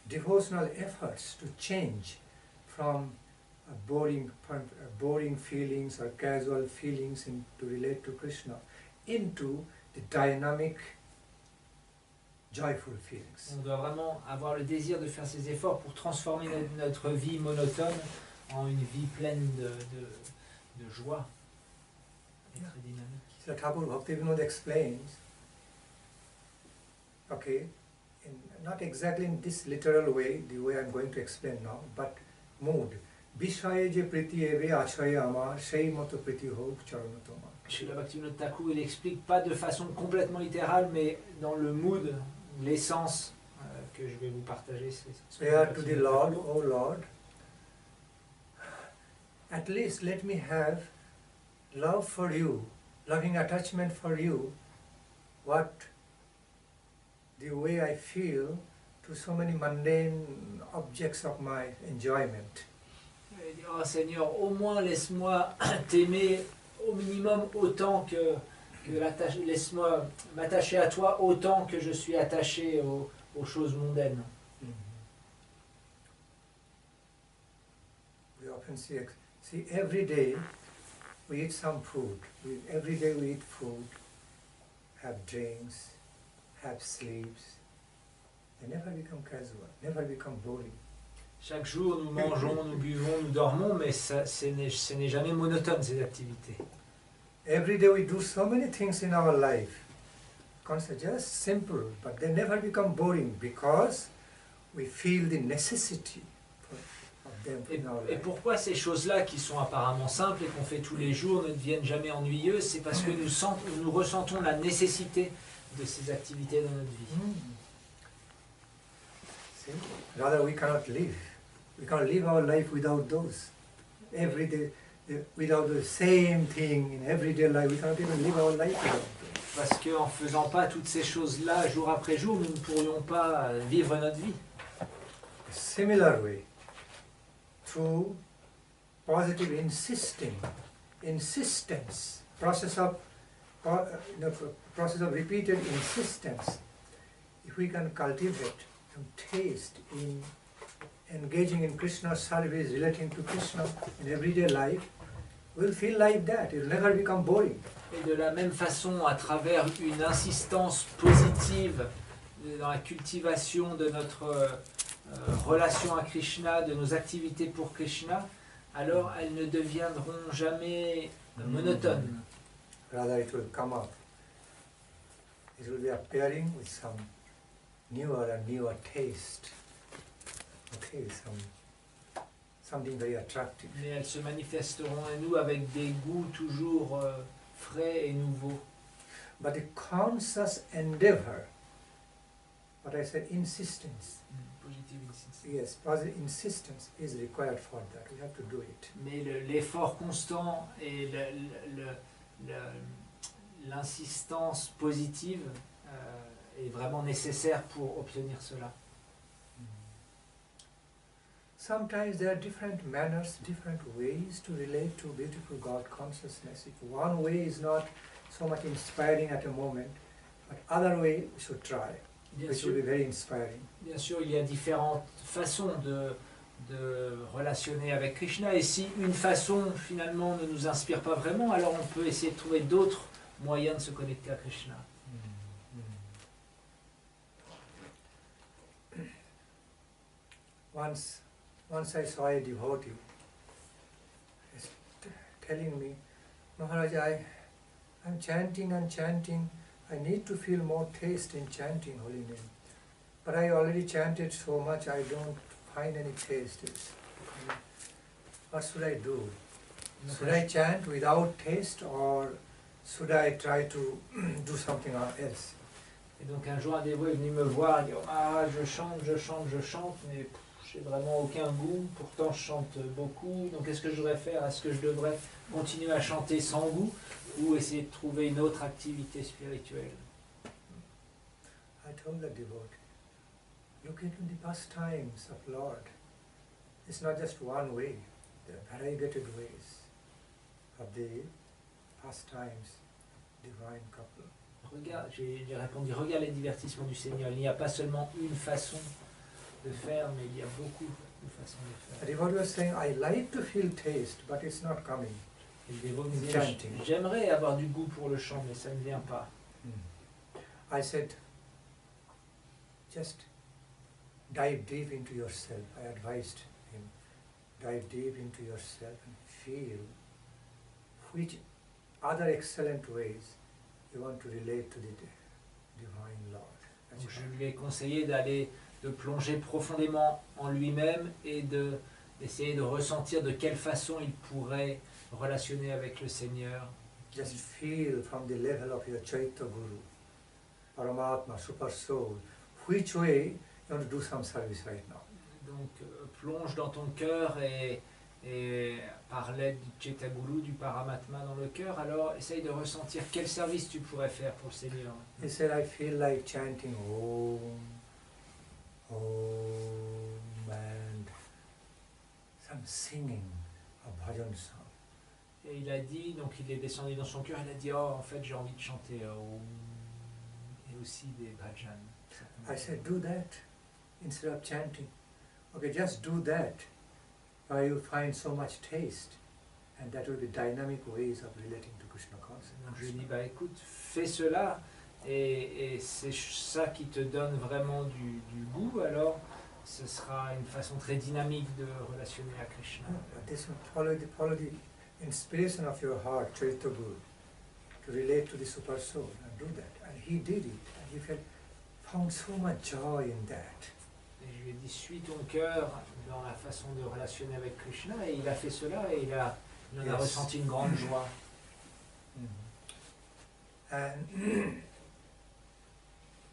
A: devotional efforts to change from boring feelings or casual feelings to relate to Krishna into the dynamic, joyful feelings.
C: On doit vraiment avoir le désir de faire ces efforts pour transformer notre vie monotone en une vie pleine de joie et très dynamique.
A: the Thakur Bhaktivinoda explains, okay, not exactly in this literal way, the way I'm going to explain now, but mood. Bishaye je priti eve achaye amar, shei moto priti houk charana tomar.
C: Srila Bhaktivinoda Thakur, il explique pas de façon complètement littérale, mais dans le mood, l'essence que je vais vous partager.
A: Prayer to the Lord, O Lord, at least let me have love for you, loving attachment for you, what the way I feel to so many mundane objects of my enjoyment.
C: Oh Seigneur, au moins laisse-moi t'aimer au minimum autant que laisse-moi m'attacher à toi autant que je suis attaché aux choses mondaines.
A: We often see every day we eat some food. Every day we eat food, have drinks, have sleeps. They never become casual, never become boring.
C: Chaque jour, nous mangeons, nous buvons, nous dormons, mais ce n'est jamais monotone, ces activités.
A: Every day we do so many things in our life. Just simple, but they never become boring because we feel the necessity of them in our life.
C: Et pourquoi ces choses-là qui sont apparemment simples et qu'on fait tous les jours ne deviennent jamais ennuyeuses? C'est parce que nous ressentons la nécessité de ces activités dans notre vie.
A: See? Rather, we cannot live. We can't live our life without those. Every day, without the same thing in everyday life, we cannot even live our life without those.
C: Parce qu'en ne faisant pas toutes ces choses-là jour après jour, nous ne pourrions pas vivre notre vie.
A: Similar way, through positive insistence, process of repeated insistence, if we can cultivate some taste in engaging in Krishna's service, relating to Krishna in everyday life, we'll feel like that. It will never become boring.
C: Et de la même façon, à travers une insistance positive dans la cultivation de notre relation à Krishna, de nos activités pour Krishna, alors elles ne deviendront jamais monotones.
A: Rather, it will come up. It will be appearing with some newer and newer taste. Okay, something very attractive.
C: Mais elles se manifesteront à nous avec des goûts toujours frais et nouveaux.
A: But the conscious endeavor, what I said, insistence.
C: Positive insistance.
A: Yes, positive insistence is required for that. We have to do it.
C: Mais l'effort constant et l'insistance positive est vraiment nécessaire pour obtenir cela.
A: Sometimes there are different manners, different ways to relate to beautiful God consciousness. If one way is not so much inspiring at a moment, but other way we should try, which will be very inspiring.
C: Bien sûr, il y a différentes façons de relationner avec Krishna, et si une façon finalement ne nous inspire pas vraiment, alors on peut essayer de trouver d'autres moyens de se connecter à Krishna.
A: Once I saw a devotee telling me, Maharaj, I'm chanting and chanting. I need to feel more taste in chanting holy name. But I already chanted so much, I don't find any taste. What should I do? Should I chant without taste, or should I try to do something else?
C: Et donc un jour un dévot est venu me voir et dit je chante, mais j'ai vraiment aucun goût, pourtant je chante beaucoup, donc qu'est-ce que je devrais faire? Est-ce que je devrais continuer à chanter sans goût ou essayer de trouver une autre activité spirituelle?
A: I told the devotee, look into the pastimes of Lord. It's not just one way, there are variegated ways of the pastimes, divine couple.
C: Regarde, j'ai répondu, regarde les divertissements du Seigneur, il n'y a pas seulement une façon de faire, mais il y a beaucoup de façons de faire.
A: The devotee was saying, I like to feel taste, but it's not coming.
C: Et le dévot me disait, j'aimerais avoir du goût pour le chant, mais ça ne vient pas.
A: I said, just dive deep into yourself. I advised him, dive deep into yourself and feel which other excellent ways you want to relate to the Divine Lord. That's
C: Donc, je
A: all.
C: lui ai conseillé de plonger profondément en lui-même et d'essayer de ressentir de quelle façon il pourrait relationner avec le Seigneur.
A: Just feel from the level of your Chaitya Guru, Paramatma, Super Soul, which way you want to do some service right now.
C: Donc plonge dans ton cœur et par l'aide du Chaitaguru, du Paramatma dans le cœur, alors essaye de ressentir quel service tu pourrais faire pour le Seigneur.
A: He said, I feel like chanting Om, Om, and some singing a bhajan song.
C: Et il a dit, donc il est descendu dans son cœur, il a dit, oh en fait j'ai envie de chanter Om, et aussi des bhajans.
A: I said, do that instead of chanting. Okay, just do that. You'll find so much taste, and that will be dynamic ways of relating to Krishna
C: Donc je lui ai dit,
A: consciousness.
C: bah écoute, fais cela, et c'est ça qui te donne vraiment du goût, alors ce sera une façon très dynamique de relationner à Krishna.
A: But this will follow the inspiration of your heart, Chaitya Guru, to relate to the Super Soul, and do that. And he did it, and he found so much joy in that.
C: Et je lui ai dit, suis ton cœur dans la façon de relationner avec Krishna, et il a fait cela, et il en a
A: Yes.
C: ressenti une grande joie.
A: And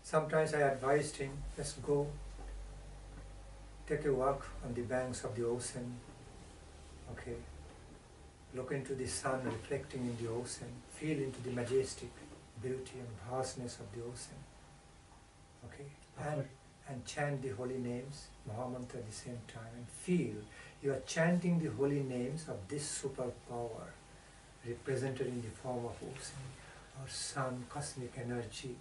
A: sometimes I advised him, just go, take a walk on the banks of the ocean, okay? Look into the sun reflecting in the ocean, feel into the majestic beauty and vastness of the ocean, okay? And chant the holy names, Mahamantra at the same time, and feel you are chanting the holy names of this superpower represented in the form of ocean or sun, cosmic energy.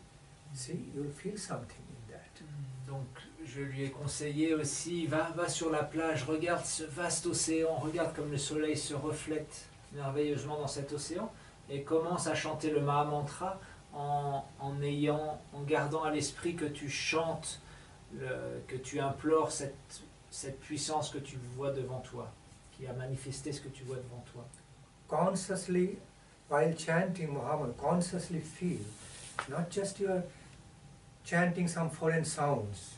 A: See, you'll feel something in that.
C: Donc je lui ai conseillé aussi, va sur la plage, regarde ce vaste océan, regarde comme le soleil se reflète merveilleusement dans cet océan, et commence à chanter le Mahamantra en gardant à l'esprit que tu chantes, que tu implores cette puissance que tu vois devant toi, qui a manifesté ce que tu vois devant toi.
A: Consciously, while chanting Muhammad, consciously feel, not just you are chanting some foreign sounds,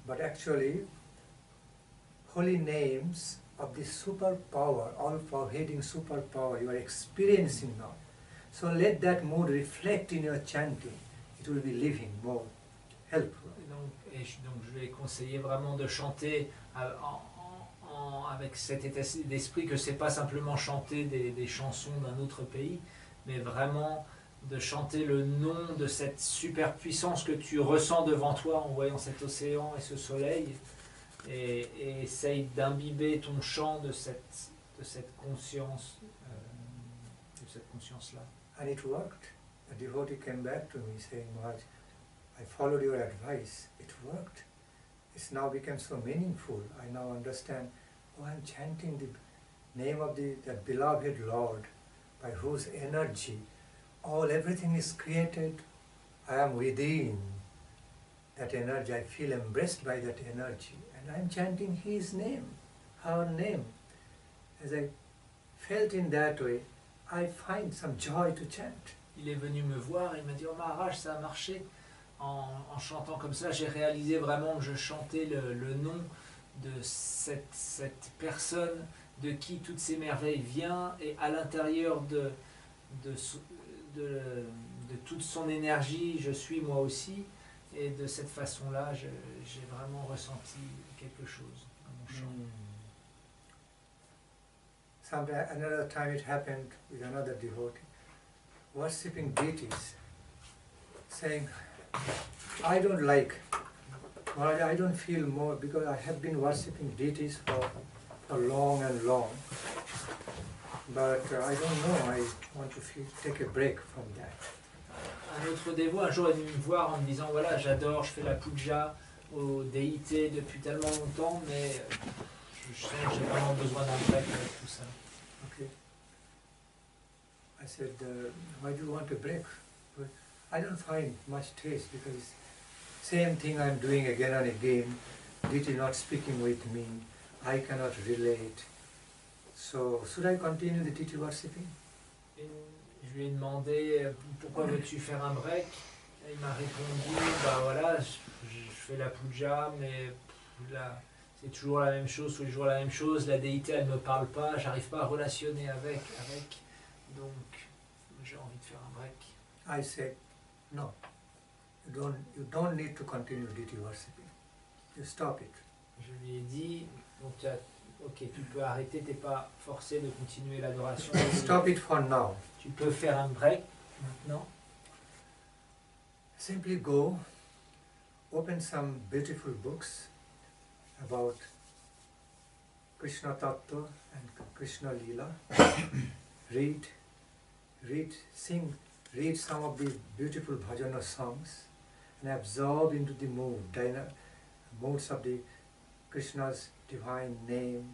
A: but actually holy names of the superpower, all-pervading superpower you are experiencing now. So let that mood reflect in your chanting. It will be living more helpful.
C: Donc je lui ai conseillé vraiment de chanter avec cet état d'esprit, que c'est pas simplement chanter des chansons d'un autre pays, mais vraiment de chanter le nom de cette super puissance que tu ressens devant toi en voyant cet océan et ce soleil, et essaye d'imbiber ton chant de cette conscience, là.
A: And it worked. The devotee came back to me saying, Maharaj, I followed your advice. It worked. It's now become so meaningful. I now understand, oh, I'm chanting the name of that beloved Lord, by whose energy everything is created. I am within that energy. I feel embraced by that energy. And I'm chanting His name, her name. As I felt in that way, I find some joy to chant.
C: Il est venu me voir, il m'a dit, oh Maharaj, ça a marché. En chantant comme ça, j'ai réalisé vraiment que je chantais le nom de cette personne de qui toutes ces merveilles viennent, et à l'intérieur de toute son énergie, je suis moi aussi, et de cette façon-là, j'ai vraiment ressenti quelque chose à mon chant.
A: Another time it happened with another devotee, worshipping deities, saying, I don't like, Maharaj, I don't feel more, because I have been worshipping deities for long and long, but I don't know, I want to take a break from that.
C: Un autre dévot un jour est venu me voir en me disant, voilà, j'adore, je fais la puja aux déités depuis tellement longtemps, mais je sens que j'ai vraiment besoin d'un break avec tout ça.
A: Okay. I said, why do you want a break? But I don't find much taste, because it's same thing I'm doing again and again. Deity not speaking with me. I cannot relate. So should I continue the deity worshipping?
C: Je lui ai demandé pourquoi veux-tu faire un break. Et il m'a répondu bah voilà, je fais la puja, mais là, c'est toujours la même chose, tous les jours la même chose. La déité elle me parle pas, j'arrive pas à relationner avec. Donc j'ai envie de faire un break.
A: I said, no, you don't need to continue deity worshipping. You stop it.
C: Je lui ai dit donc ok, tu peux arrêter, t'es pas forcé de continuer l'adoration.
A: Stop it for now.
C: Tu peux faire un break maintenant.
A: Simply go, open some beautiful books about Krishna Tattva and Krishna Leela. read some of the beautiful bhajana songs and absorb into the moods of the Krishna's divine name,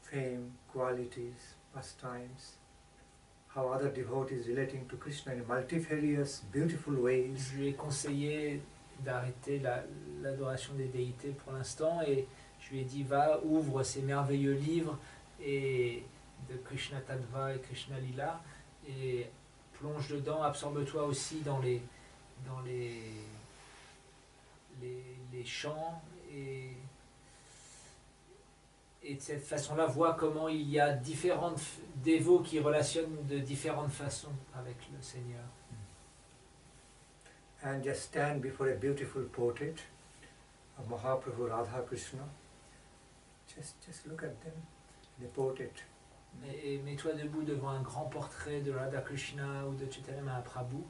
A: fame, qualities, pastimes, how other devotees relating to Krishna in multifarious, beautiful ways.
C: Je lui ai conseillé d'arrêter l'adoration des déités pour l'instant et je lui ai dit va, ouvre ces merveilleux livres et de Krishna Tattva et Krishna Lila et plonge dedans, absorbe-toi aussi dans les chants et de cette façon-là, vois comment il y a différentes dévots qui relationnent de différentes façons avec le Seigneur.
A: And just stand before a beautiful portrait of Mahaprabhu Radha Krishna. Just look at them, the portrait.
C: Et mets-toi debout devant un grand portrait de Radha Krishna ou de Chaitanya Mahaprabhu.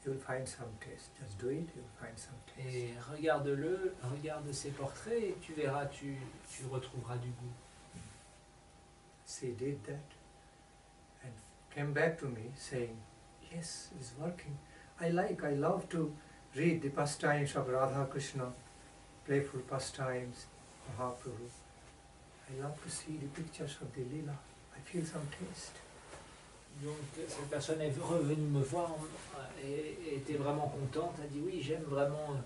A: You will find some taste. Just do it, you will find some taste.
C: Et regarde-le, regarde ces portraits et tu verras, tu retrouveras du goût.
A: She did that and came back to me saying, yes, it's working. I love to read the pastimes of Radha Krishna, playful pastimes, Mahaprabhu. I love to see the pictures of the Leela. I feel some taste.
C: Donc cette personne est revenue me voir et était vraiment contente. Elle a dit oui, j'aime vraiment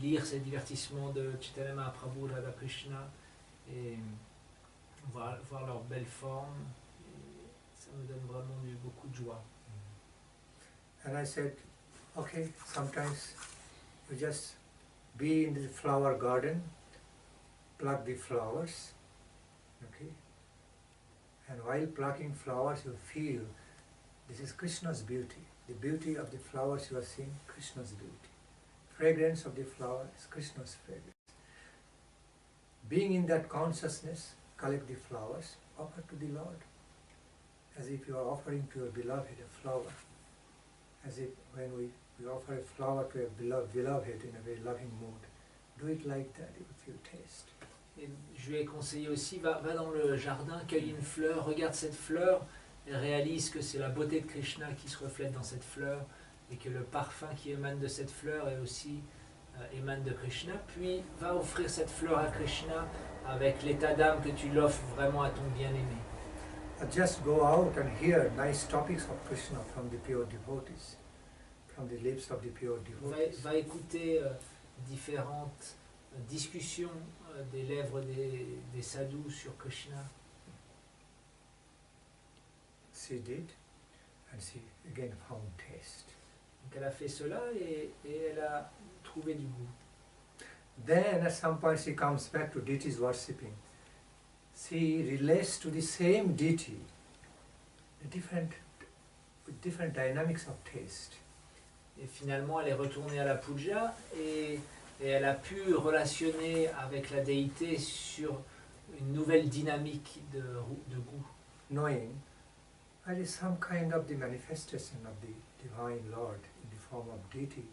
C: lire ces divertissements de Chaitanya Mahaprabhu, Radha Krishna et voir leur belle forme. Et ça me donne vraiment beaucoup de joie.
A: And I said, okay, sometimes you just be in the flower garden, pluck the flowers, okay? And while plucking flowers, you feel this is Krishna's beauty. The beauty of the flowers you are seeing, Krishna's beauty. Fragrance of the flower is Krishna's fragrance. Being in that consciousness, collect the flowers, offer to the Lord, as if you are offering to your beloved a flower. As if when we offer a flower to a beloved in a very loving mood, do it like that, you will feel taste.
C: Et je lui ai conseillé aussi, va dans le jardin, cueille une fleur, regarde cette fleur, et réalise que c'est la beauté de Krishna qui se reflète dans cette fleur, et que le parfum qui émane de cette fleur est aussi émane de Krishna. Puis va offrir cette fleur à Krishna avec l'état d'âme que tu l'offres vraiment à ton bien-aimé.
A: Just go out and hear nice topics of Krishna from the pure devotees, from the lips of the pure devotees.
C: Va écouter différentes discussions des lèvres des sadhus sur Krishna.
A: She did, and she again found taste.
C: Donc elle a fait cela et elle a trouvé du goût.
A: Then at some point she comes back to deities worshipping. She relates to the same deity, with different dynamics of taste.
C: Et finalement, elle est retournée à la puja et elle a pu relationner avec la déité sur une nouvelle dynamique de goût.
A: Knowing there is some kind of the manifestation of the Divine Lord in the form of deity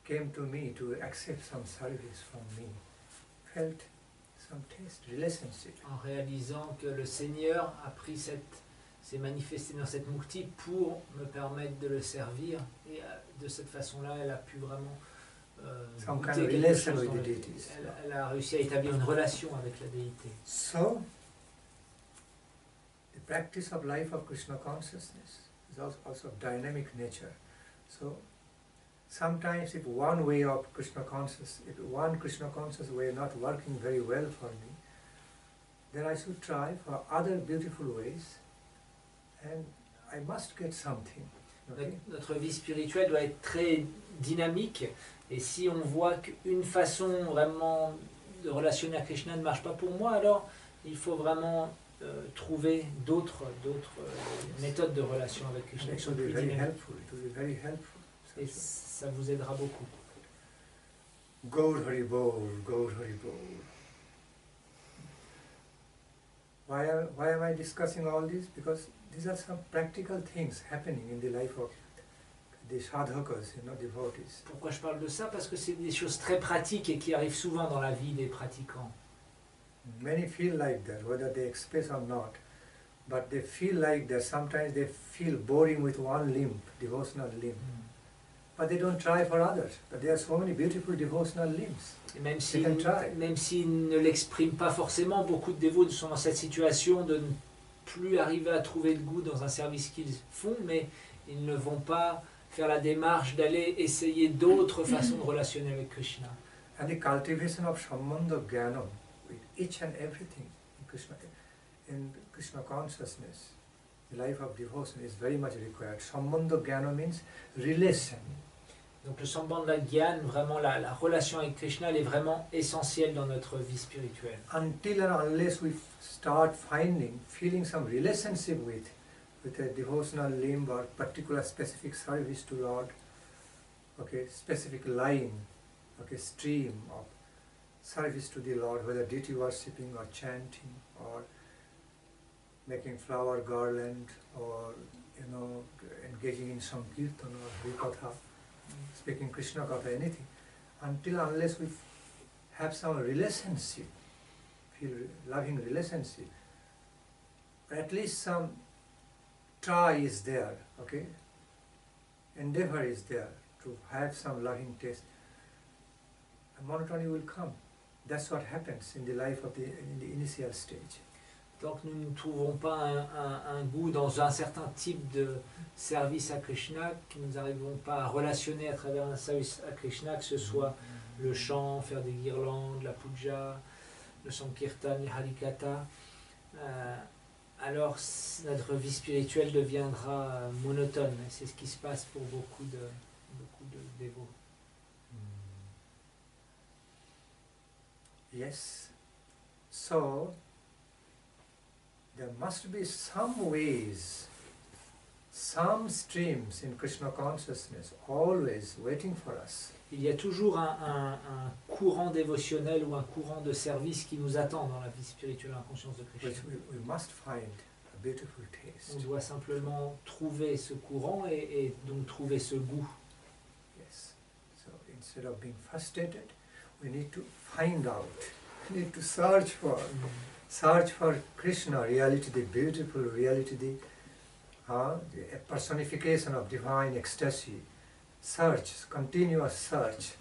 A: came to me to accept some service from me, felt some taste, relationship.
C: En réalisant que le Seigneur a pris s'est manifesté dans cette mukti pour me permettre de le servir et de cette façon-là, elle a pu vraiment goûter quelque chose dans elle a réussi à établir une relation avec la déité.
A: So, the practice of life of Krishna consciousness is also of dynamic nature. So, sometimes if one way of Krishna consciousness, if one Krishna conscious way not working very well for me, then I should try for other beautiful ways and I must get something. Okay?
C: Notre vie spirituelle doit être très dynamique, et si on voit qu'une façon vraiment de relationner à Krishna ne marche pas pour moi, alors il faut vraiment trouver d'autres méthodes de relation avec
A: And
C: Krishna
A: it
C: qui sont
A: will be
C: plus
A: very
C: dynamiques.
A: helpful. It will be very helpful.
C: Et ça vous aidera beaucoup.
A: Gaur Hari Bol, Gaur Hari Bol. Why am I discussing all this? Because these are some practical things happening in the life of the sadhakas, devotees.
C: Pourquoi je parle de ça? Parce que c'est des choses très pratiques et qui arrivent souvent dans la vie des pratiquants.
A: Many feel like that, whether they express or not. But they feel like that. Sometimes they feel boring with one limb, devotional limb. But they don't try for others. But there are so many beautiful devotional limbs.
C: Et même
A: They can try.
C: même s'ils ne l'expriment pas forcément, beaucoup de dévots sont dans cette situation de ne plus arriver à trouver le goût dans un service qu'ils font, mais ils ne vont pas faire la démarche d'aller essayer d'autres façons de relationner avec Krishna.
A: And the cultivation of Sambandha Jnana with each and everything in Krishna consciousness, the life of devotion is very much required. Sambandha Jnana means relation.
C: Donc le Sambandha Gyan, vraiment la relation avec Krishna, elle est vraiment essentielle dans notre vie spirituelle.
A: Until and unless we start feeling some relationship with a devotional limb or particular specific service to Lord, okay, specific line, okay, stream of service to the Lord, whether deity worshipping or chanting or making flower garland or engaging in some kirtan or harikatha, speaking Krishna Katha, anything, until unless we have some relationship, feel loving relationship, at least some try is there, okay? Endeavor is there to have some loving taste. And monotony will come. That's what happens in the life of in the initial stage.
C: Tant que nous ne trouvons pas un goût dans un certain type de service à Krishna, que nous n'arrivons pas à relationner à travers un service à Krishna, que ce soit le chant, faire des guirlandes, la puja, le sankirtan, les harikatha, alors notre vie spirituelle deviendra monotone. Et c'est ce qui se passe pour beaucoup de dévots.
A: Yes. So, there must be some ways, some streams in Krishna consciousness always waiting for us.
C: Il y a toujours un courant dévotionnel ou un courant de service qui nous attend dans la vie spirituelle, en conscience de Krishna.
A: Which we must find a beautiful taste.
C: On doit simplement trouver ce courant et donc trouver ce goût.
A: Yes. So instead of being frustrated, we need to find out. We need to search for Krishna, reality, the beautiful reality, the personification of divine ecstasy. Search, continuous search.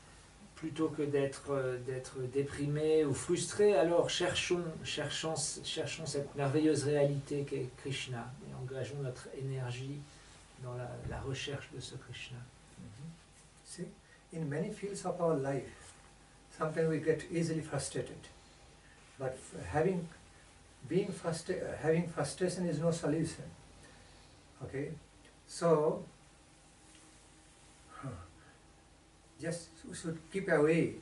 C: Plutôt que d'être déprimé ou frustré, alors cherchons cette merveilleuse réalité qu'est Krishna et engageons notre énergie dans la recherche de ce Krishna.
A: See, in many fields of our life, sometimes we get easily frustrated, but having frustration is no solution. Okay, so just we should keep away,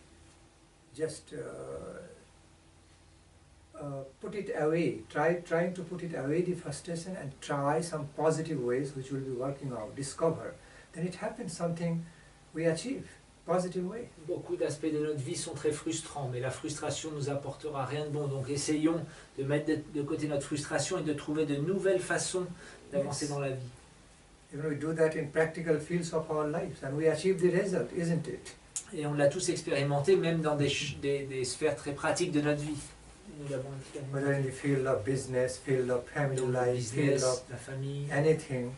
A: just put it away, trying to put it away, the frustration, and try some positive ways which will be working out, discover. Then it happens something we achieve, positive way.
C: Beaucoup d'aspects de notre vie sont très frustrants, mais la frustration nous apportera rien de bon. Donc essayons de mettre de côté notre frustration et de trouver de nouvelles façons d'avancer dans la vie.
A: We do that in practical fields of our lives and we achieve the result, isn't it?
C: Et on l'a tous expérimenté, même dans des sphères très pratiques de notre vie. Nous l'avons
A: Whether in
C: expérimenté.
A: the field of business, field of family
C: Dans le
A: life, field
C: business,
A: of
C: la famille.
A: anything,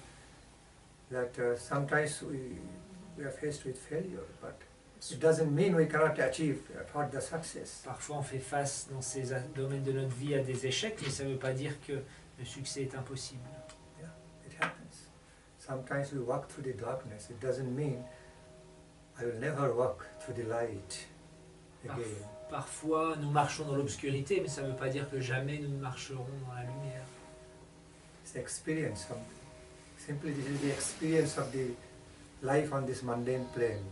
A: that sometimes we are faced with failure, but it doesn't mean we cannot achieve further success.
C: Parfois on fait face dans ces domaines de notre vie à des échecs, mais ça ne veut pas dire que le succès est impossible.
A: Yeah, it happens. Sometimes we walk through the darkness. It doesn't mean I will never walk through the light again.
C: Parfois nous marchons dans l'obscurité, mais ça ne veut pas dire que jamais nous marcherons dans la lumière.
A: It's experience. Simply this is the experience of the life on this mundane plane.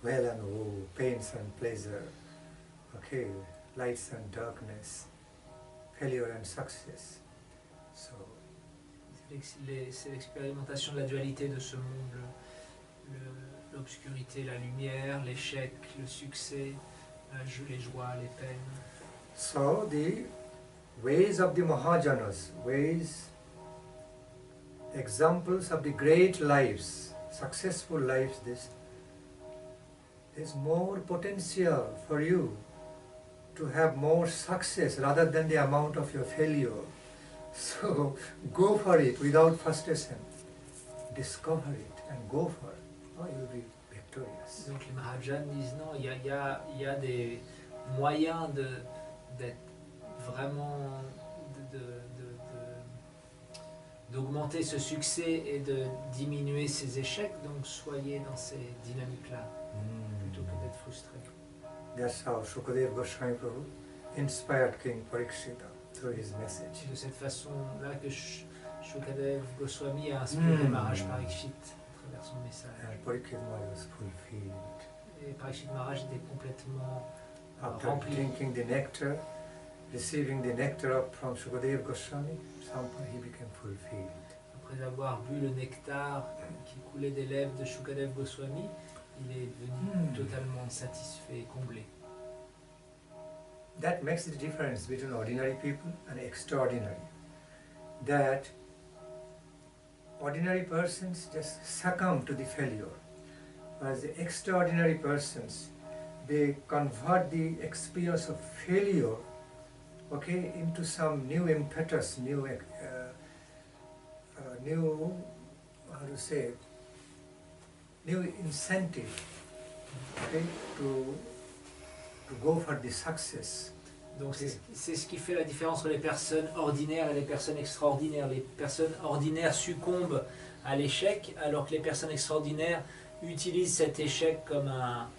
A: Well and woe, pains and pleasure, okay, lights and darkness, failure and success. So,
C: c'est l'expérimentation de la dualité de ce monde, l'obscurité, la lumière, l'échec, le succès, les joies, les peines.
A: So the ways of the Mahajanas, examples of the great lives, successful lives, there's more potential for you to have more success rather than the amount of your failure. So go for it without frustration. Discover it and go for it. Oh, you will be victorious.
C: Donc les Mahajans disent non, il y a des moyens d'être vraiment d'augmenter ce succès et de diminuer ses échecs, donc soyez dans ces dynamiques-là, plutôt que d'être frustré.
A: That's how Shukadeva Goswami Prabhu inspired King Parikshita through his message.
C: C'est de cette façon-là que Shukadeva Goswami a inspiré Maharaj Parikshit à travers son message.
A: And Parikshit Maharaj was fulfilled.
C: Et Parikshit Maharaj était complètement
A: After
C: rempli.
A: drinking the nectar, receiving the nectar from Shukadeva Goswami, somehow he became fulfilled.
C: Après avoir bu le nectar qui coulait des lèvres de Shukadeva Goswami, il est devenu totalement satisfait et comblé.
A: That makes the difference between ordinary people and extraordinary. That ordinary persons just succumb to the failure, whereas the extraordinary persons, they convert the experience of failure, okay, into some new impetus, new, new incentive, okay, to go for the success.
C: Donc c'est ce qui fait la différence entre les personnes ordinaires et les personnes extraordinaires. Les personnes ordinaires succombent à l'échec, alors que les personnes extraordinaires utilisent cet échec comme un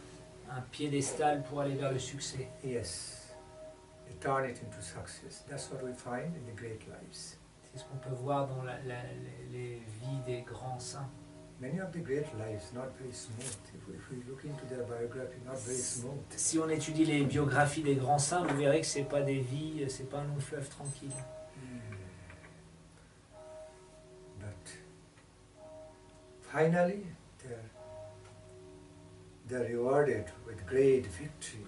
C: piédestal pour aller vers le succès.
A: Yes, they turn it into success. That's what we find in the great lives.
C: C'est ce qu'on peut voir dans les vies des grands saints.
A: Many of the great lives not very smooth. If we look into their biography, not very smooth.
C: Si on étudie les biographies des grands saints, vous verrez que c'est pas des vies, c'est pas un long fleuve tranquille.
A: But finally, they're rewarded with great victory.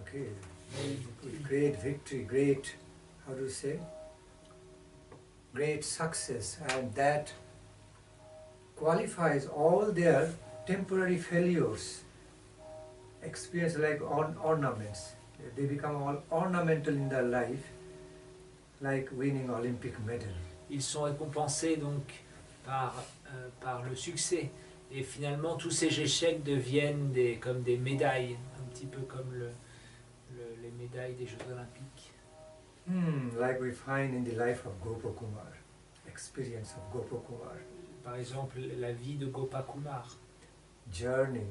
A: Okay, with great victory, great, how do you say? Great success, and that qualifies all their temporary failures, experience like ornaments. They become all ornamental in their life, like winning Olympic medal.
C: Ils sont récompensés donc par le succès. Et finalement, tous ces échecs deviennent comme des médailles, un petit peu comme les médailles des Jeux Olympiques.
A: Like we find in the life of Gopakumar, experience of Gopakumar.
C: Par exemple, la vie de Gopakumar.
A: Journey,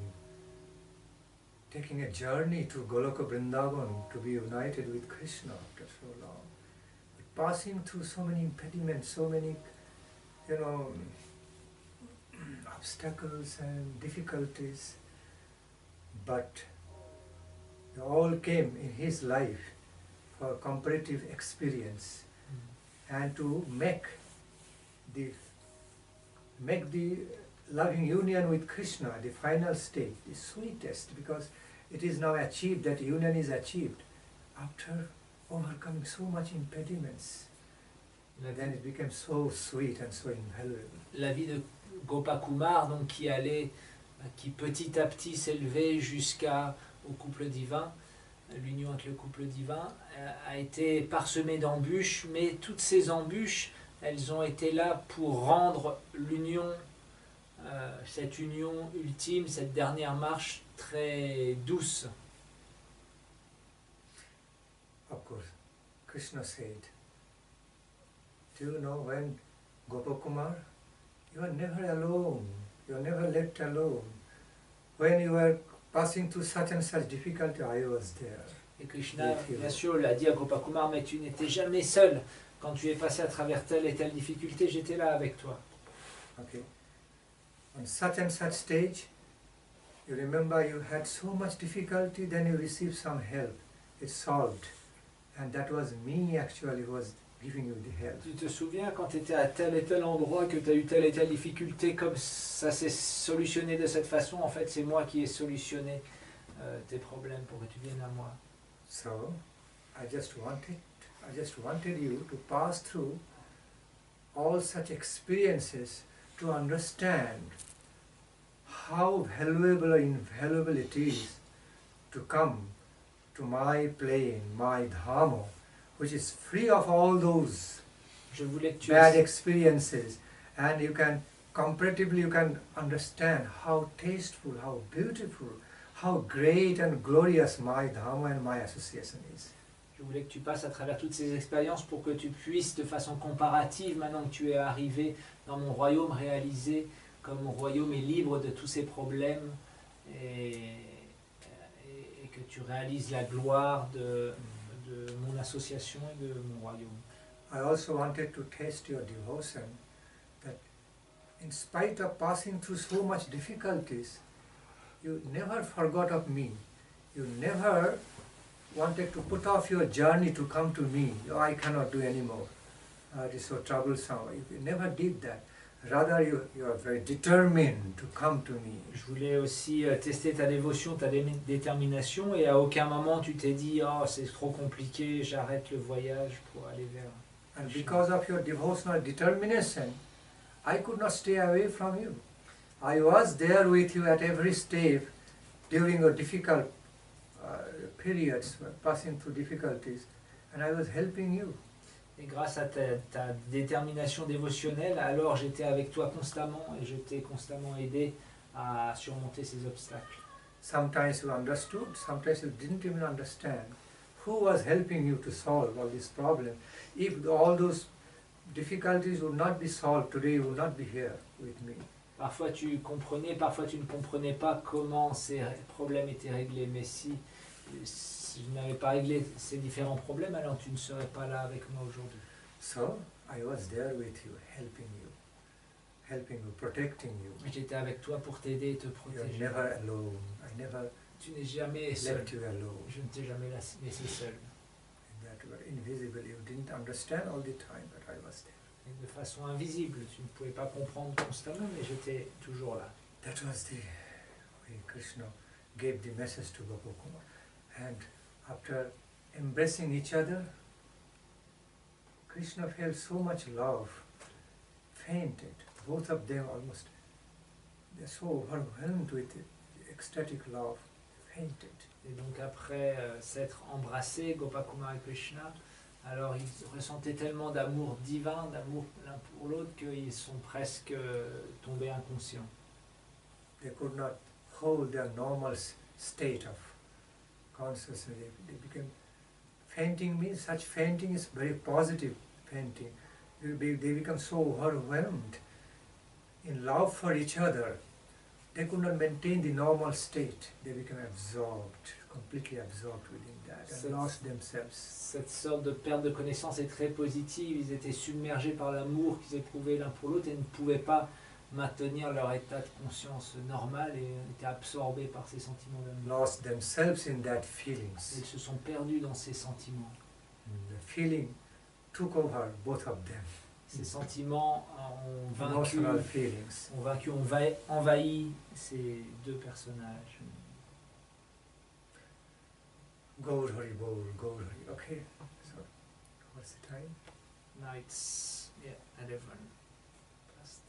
A: taking a journey to Goloka Vrindavan to be united with Krishna after so long. Passing through so many impediments, so many, obstacles and difficulties, but they all came in his life for comparative experience and to make the loving union with Krishna, the final stage, the sweetest, because it is now achieved, that union is achieved after overcoming so much impediments. Then it became so sweet and so invaluable.
C: La vie de Gopakumar, donc qui petit à petit s'élevait jusqu'au couple divin, l'union avec le couple divin, a été parsemée d'embûches, mais toutes ces embûches, elles ont été là pour rendre l'union, cette union ultime, cette dernière marche très douce.
A: Of course, Krishna said, do you know when Gopakumar, you are never alone, you are never left alone. When you were passing through such and such difficulty, I was there.
C: Et Krishna, bien sûr, l'a dit à Gopakumar, mais tu n'étais jamais seul. quand tu es passé à travers telle et telle difficulté, j'étais là avec toi.
A: Okay. On such and such stage, you remember you had so much difficulty, then you received some help. It's solved. And that was me actually who was giving you the help.
C: Tu te souviens quand tu étais à tel et tel endroit, que tu as eu telle et telle difficulté, comme ça s'est solutionné de cette façon, en fait c'est moi qui ai solutionné tes problèmes pour que tu viennes à moi.
A: So, I just wanted you to pass through all such experiences to understand how valuable or invaluable it is to come to my plane, my Dhamma, which is free of all those
C: Je voulais que tu
A: bad experiences, and you can comparatively you can understand how tasteful, how beautiful, how great and glorious my Dhamma and my association is.
C: Je voulais que tu passes à travers toutes ces expériences pour que tu puisses, de façon comparative, maintenant que tu es arrivé dans mon royaume, réaliser comme mon royaume est libre de tous ces problèmes et que tu réalises la gloire de mon association et de mon royaume.
A: I also wanted to test your devotion, that in spite of passing through so much difficulties, you never forgot of me. You never wanted to put off your journey to come to me. Oh, I cannot do anymore. It is so troublesome. You never did that. Rather, you are very determined to come to me.
C: Je voulais aussi tester ta dévotion, ta détermination, et à aucun moment tu t'es dit « Oh, c'est trop compliqué, j'arrête le voyage pour aller vers... »
A: And because of your devotional determination, I could not stay away from you. I was there with you at every step during your difficult periods, passing through difficulties, and I was helping you.
C: Et grâce à ta détermination dévotionnelle, alors j'étais avec toi constamment et je t'ai constamment aidé à surmonter ces obstacles.
A: Sometimes you understood, sometimes you didn't even understand who was helping you to solve all these problems. If all those difficulties would not be solved today, you would not be here with me.
C: Parfois tu comprenais, parfois tu ne comprenais pas comment ces problèmes étaient réglés, mais si je n'avais pas réglé ces différents problèmes, alors tu ne serais pas là avec moi aujourd'hui.
A: So, I was there with you, helping you, protecting you.
C: J'étais avec toi pour t'aider et te
A: You are
C: protéger.
A: never alone. I never
C: Tu n'es jamais seul.
A: left you alone.
C: Je ne t'ai jamais laissé seul.
A: That you were invisible. You didn't understand all the time, but I was there.
C: Et de façon invisible, tu ne pouvais pas comprendre constamment, mais j'étais toujours là.
A: That was the way Krishna gave the message to Gopakuma. And after embracing each other, Krishna felt so much love, fainted. Both of them almost, they're so overwhelmed with ecstatic love, fainted.
C: Et donc après s'être embrassés, Gopakuma et Krishna, alors ils ressentaient tellement d'amour divin, d'amour l'un pour l'autre, qu'ils sont presque tombés inconscients.
A: They could not hold their normal state of consciousness. They became fainting. Means such fainting is very positive fainting. They become so overwhelmed in love for each other. They could not maintain the normal state. They became absorbed, completely absorbed within that, and lost themselves.
C: Cette sorte de perte de connaissance est très positive. Ils étaient submergés par l'amour qu'ils éprouvaient l'un pour l'autre et ne pouvaient pas maintenir leur état de conscience normal et étaient absorbés par ces sentiments d'amour.
A: Lost themselves in that feelings.
C: Ils se sont perdus dans ces sentiments.
A: The feeling took over both of them.
C: Ces sentiments ont
A: Emotional feelings.
C: envahi ces deux personnages.
A: Gaur Hari Bol, Gaur Hari. Okay, so what's the time?
C: Now it's 11 past.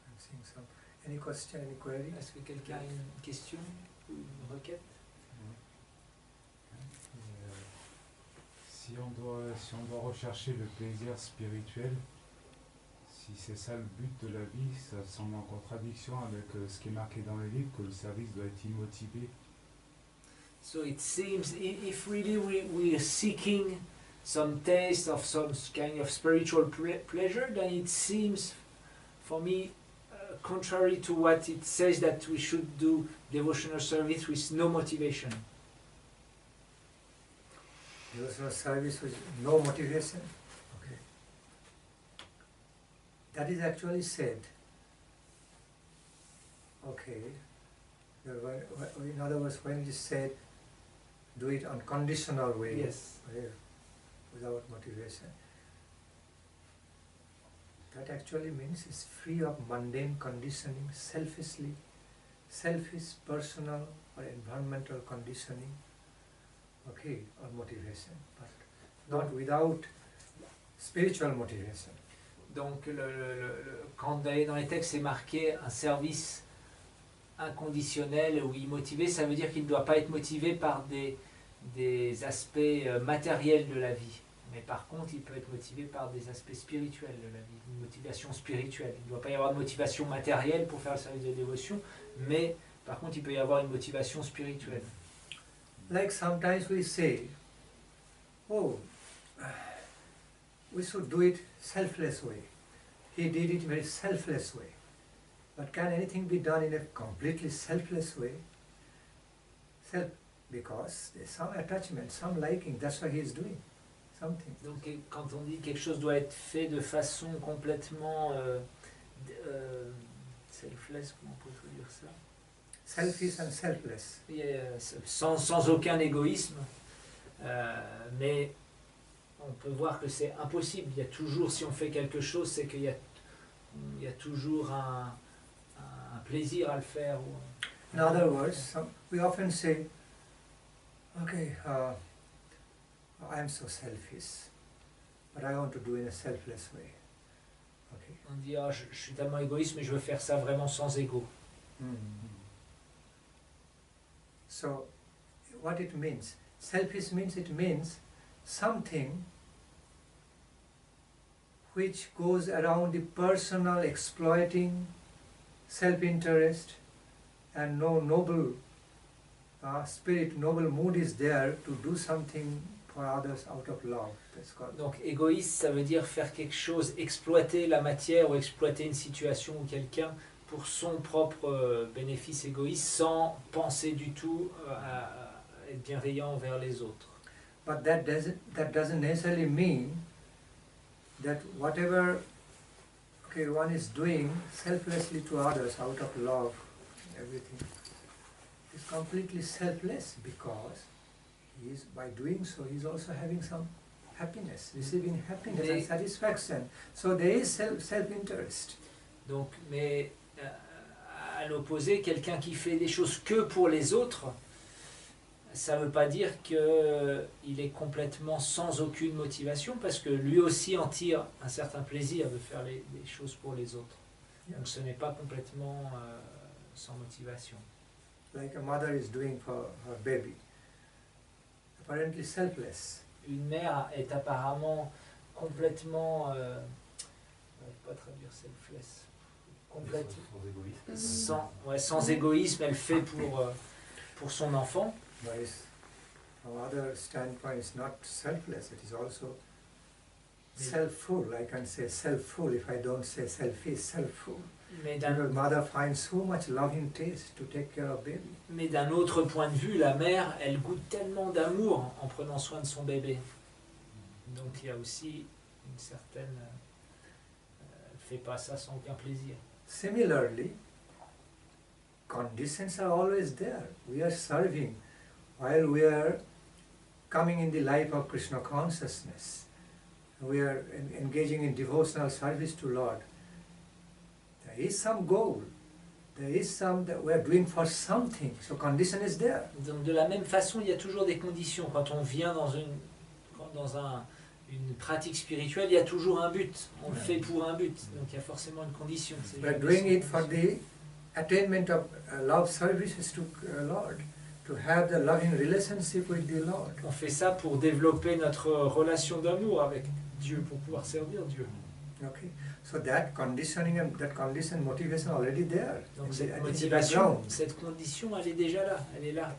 A: I'm seeing some. Any question, any query?
C: Est-ce que quelqu'un a une question ou une requête?
B: Si on doit rechercher le plaisir spirituel, si c'est ça le but de la vie, ça semble en contradiction avec ce qui est marqué dans les livres, que le service doit être immotivé.
C: So it seems if really we are seeking some taste of some kind of spiritual pleasure, then it seems for me contrary to what it says that we should do devotional service with no motivation.
A: Devotional service with no motivation? that is actually said. Okay. In other words, when it is said, do it unconditional way,
C: Yes.
A: without motivation. That actually means it's free of mundane conditioning, selfish personal or environmental conditioning, okay, or motivation, but not without spiritual motivation.
C: Donc, quand dans les textes c'est marqué un service inconditionnel ou immotivé, ça veut dire qu'il ne doit pas être motivé par des aspects matériels de la vie. Mais par contre, il peut être motivé par des aspects spirituels de la vie, une motivation spirituelle. Il ne doit pas y avoir de motivation matérielle pour faire le service de dévotion, mais par contre, il peut y avoir une motivation spirituelle.
A: Like sometimes we say, oh, we should do it selfless way. He did it very selfless way. But can anything be done in a completely selfless way? Because there's some attachment, some liking, that's why he is doing something.
C: Donc quand on dit quelque chose doit être fait de façon complètement selfless, comment on peut dire ça?
A: Selfish and selfless.
C: Sans aucun égoïsme, mais on peut voir que c'est impossible. Il y a toujours, si on fait quelque chose, c'est qu'il y a toujours un plaisir à le faire.
A: In other words, we often say, okay, I am so selfish, but I want to do it in a selfless way. Okay.
C: On dit, je suis tellement égoïste, mais je veux faire ça vraiment sans ego.
A: So, what it means? Selfish means, it means something which goes around the personal exploiting, self-interest, and no noble spirit, noble mood is there to do something for others out of love. That's called.
C: Donc égoïste, ça veut dire faire quelque chose, exploiter la matière ou exploiter une situation ou quelqu'un pour son propre bénéfice égoïste, sans penser du tout à être bienveillant envers les autres.
A: But that doesn't necessarily mean that whatever one is doing selflessly to others out of love, everything is completely selfless, because by doing so he is also having some happiness, receiving happiness and satisfaction. So there is self-interest.
C: Donc, mais à l'opposé, quelqu'un qui fait des choses que pour les autres, ça ne veut pas dire qu'il est complètement sans aucune motivation, parce que lui aussi en tire un certain plaisir de faire les choses pour les autres. Donc ce n'est pas complètement sans motivation.
A: Like a mother is doing for her baby, apparently selfless.
C: Une mère est apparemment complètement, je ne vais pas traduire selfless, complètement sans égoïsme, elle fait pour son enfant.
A: But from other standpoint, it's not selfless, it is also self-full. I can say self-full if I don't say selfish, self-full. Because mother finds so much loving taste to take care of baby.
C: Mais d'un autre point de vue, la mère, elle goûte tellement d'amour en prenant soin de son bébé. Donc il y a aussi une certaine... elle ne fait pas ça sans aucun plaisir.
A: Similarly, conditions are always there. We are serving while we are coming in the life of Krishna consciousness. We are engaging in devotional service to Lord. There is some goal. There is some that we are doing for something. So condition is there.
C: Donc de la même façon, il y a toujours des conditions. Quand on vient dans une pratique spirituelle, il y a toujours un but. On le fait pour un but. Donc il y a forcément une condition.
A: We are doing it for the attainment of love services to Lord, to have the loving relationship with the Lord.
C: On fait ça pour développer notre relation d'amour avec Dieu, pour pouvoir servir Dieu.
A: Okay, so that conditioning and that condition motivation already there.
C: Donc cette motivation, cette condition, elle est déjà là, elle est là.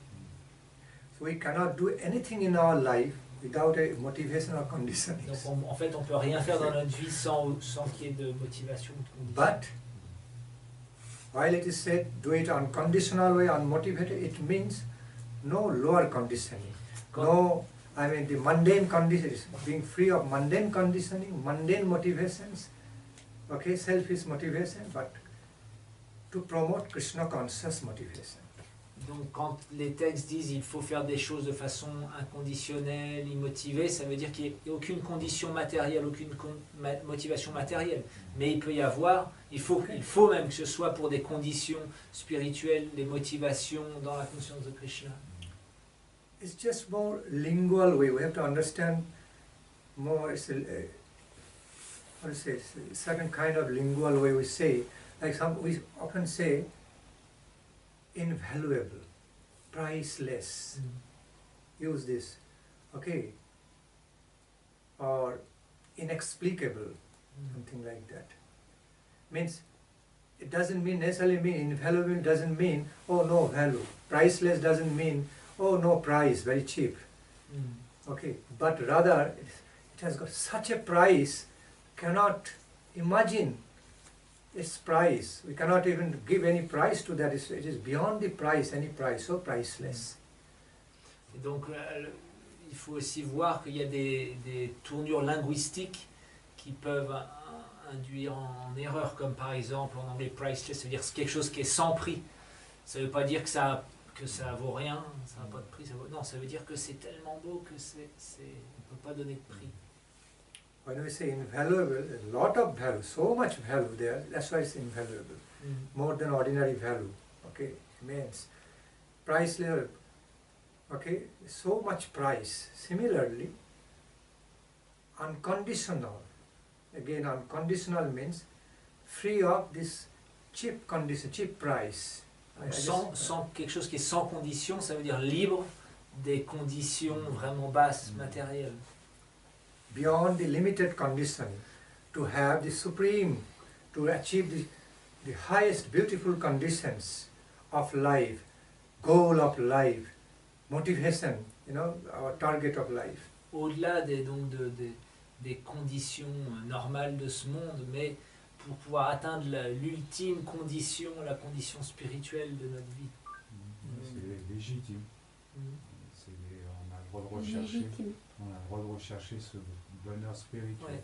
A: So we cannot do anything in our life without a motivation or conditioning.
C: Donc en fait, on peut rien faire dans notre vie sans qu'il y ait de motivation, de condition.
A: But while it is said, do it unconditional way, unmotivated, it means no lower conditioning. No, I mean the mundane conditions, being free of mundane conditioning, mundane motivations, okay, selfish motivation, but to promote Krishna conscious motivation.
C: Donc quand les textes disent il faut faire des choses de façon inconditionnelle, immotivée, ça veut dire qu'il n'y a aucune condition matérielle, aucune motivation matérielle. Mais il peut y avoir, il faut même que ce soit pour des conditions spirituelles, des motivations dans la conscience de Krishna.
A: It's just more lingual way. We have to understand more. It's a what to say? It's a certain kind of lingual way we say. Like we often say, invaluable, priceless. Use this, okay? Or inexplicable, something like that. Means it doesn't mean necessarily mean invaluable. Doesn't mean oh no value. Priceless doesn't mean oh no price, very cheap. Okay, but rather it has got such a price, cannot imagine its price. We cannot even give any price to that. It is beyond the price, any price, so priceless.
C: Et donc il faut aussi voir qu'il y a des tournures linguistiques qui peuvent induire en erreur, comme par exemple en anglais priceless, ça veut dire quelque chose qui est sans prix. Ça ne veut pas dire que ça vaut rien, ça n'a pas de prix, non, ça veut dire que c'est tellement beau que on ne peut pas donner de prix.
A: When we say invaluable, a lot of value, so much value there, that's why it's invaluable. More than ordinary value, okay, immense. Priceless, okay, so much price. Similarly, unconditional, again unconditional means free of this cheap condition, cheap price.
C: Sans quelque chose qui est sans condition, ça veut dire libre des conditions vraiment basses, matérielles.
A: Beyond the limited condition, to have the supreme, to achieve the highest beautiful conditions of life, goal of life, motivation, our target of life.
C: Au-delà des conditions normales de ce monde, mais pour pouvoir atteindre l'ultime condition, la condition spirituelle de notre vie.
B: C'est légitime. On a le droit de rechercher. On a le droit de rechercher ce bonheur spirituel.
C: Ouais.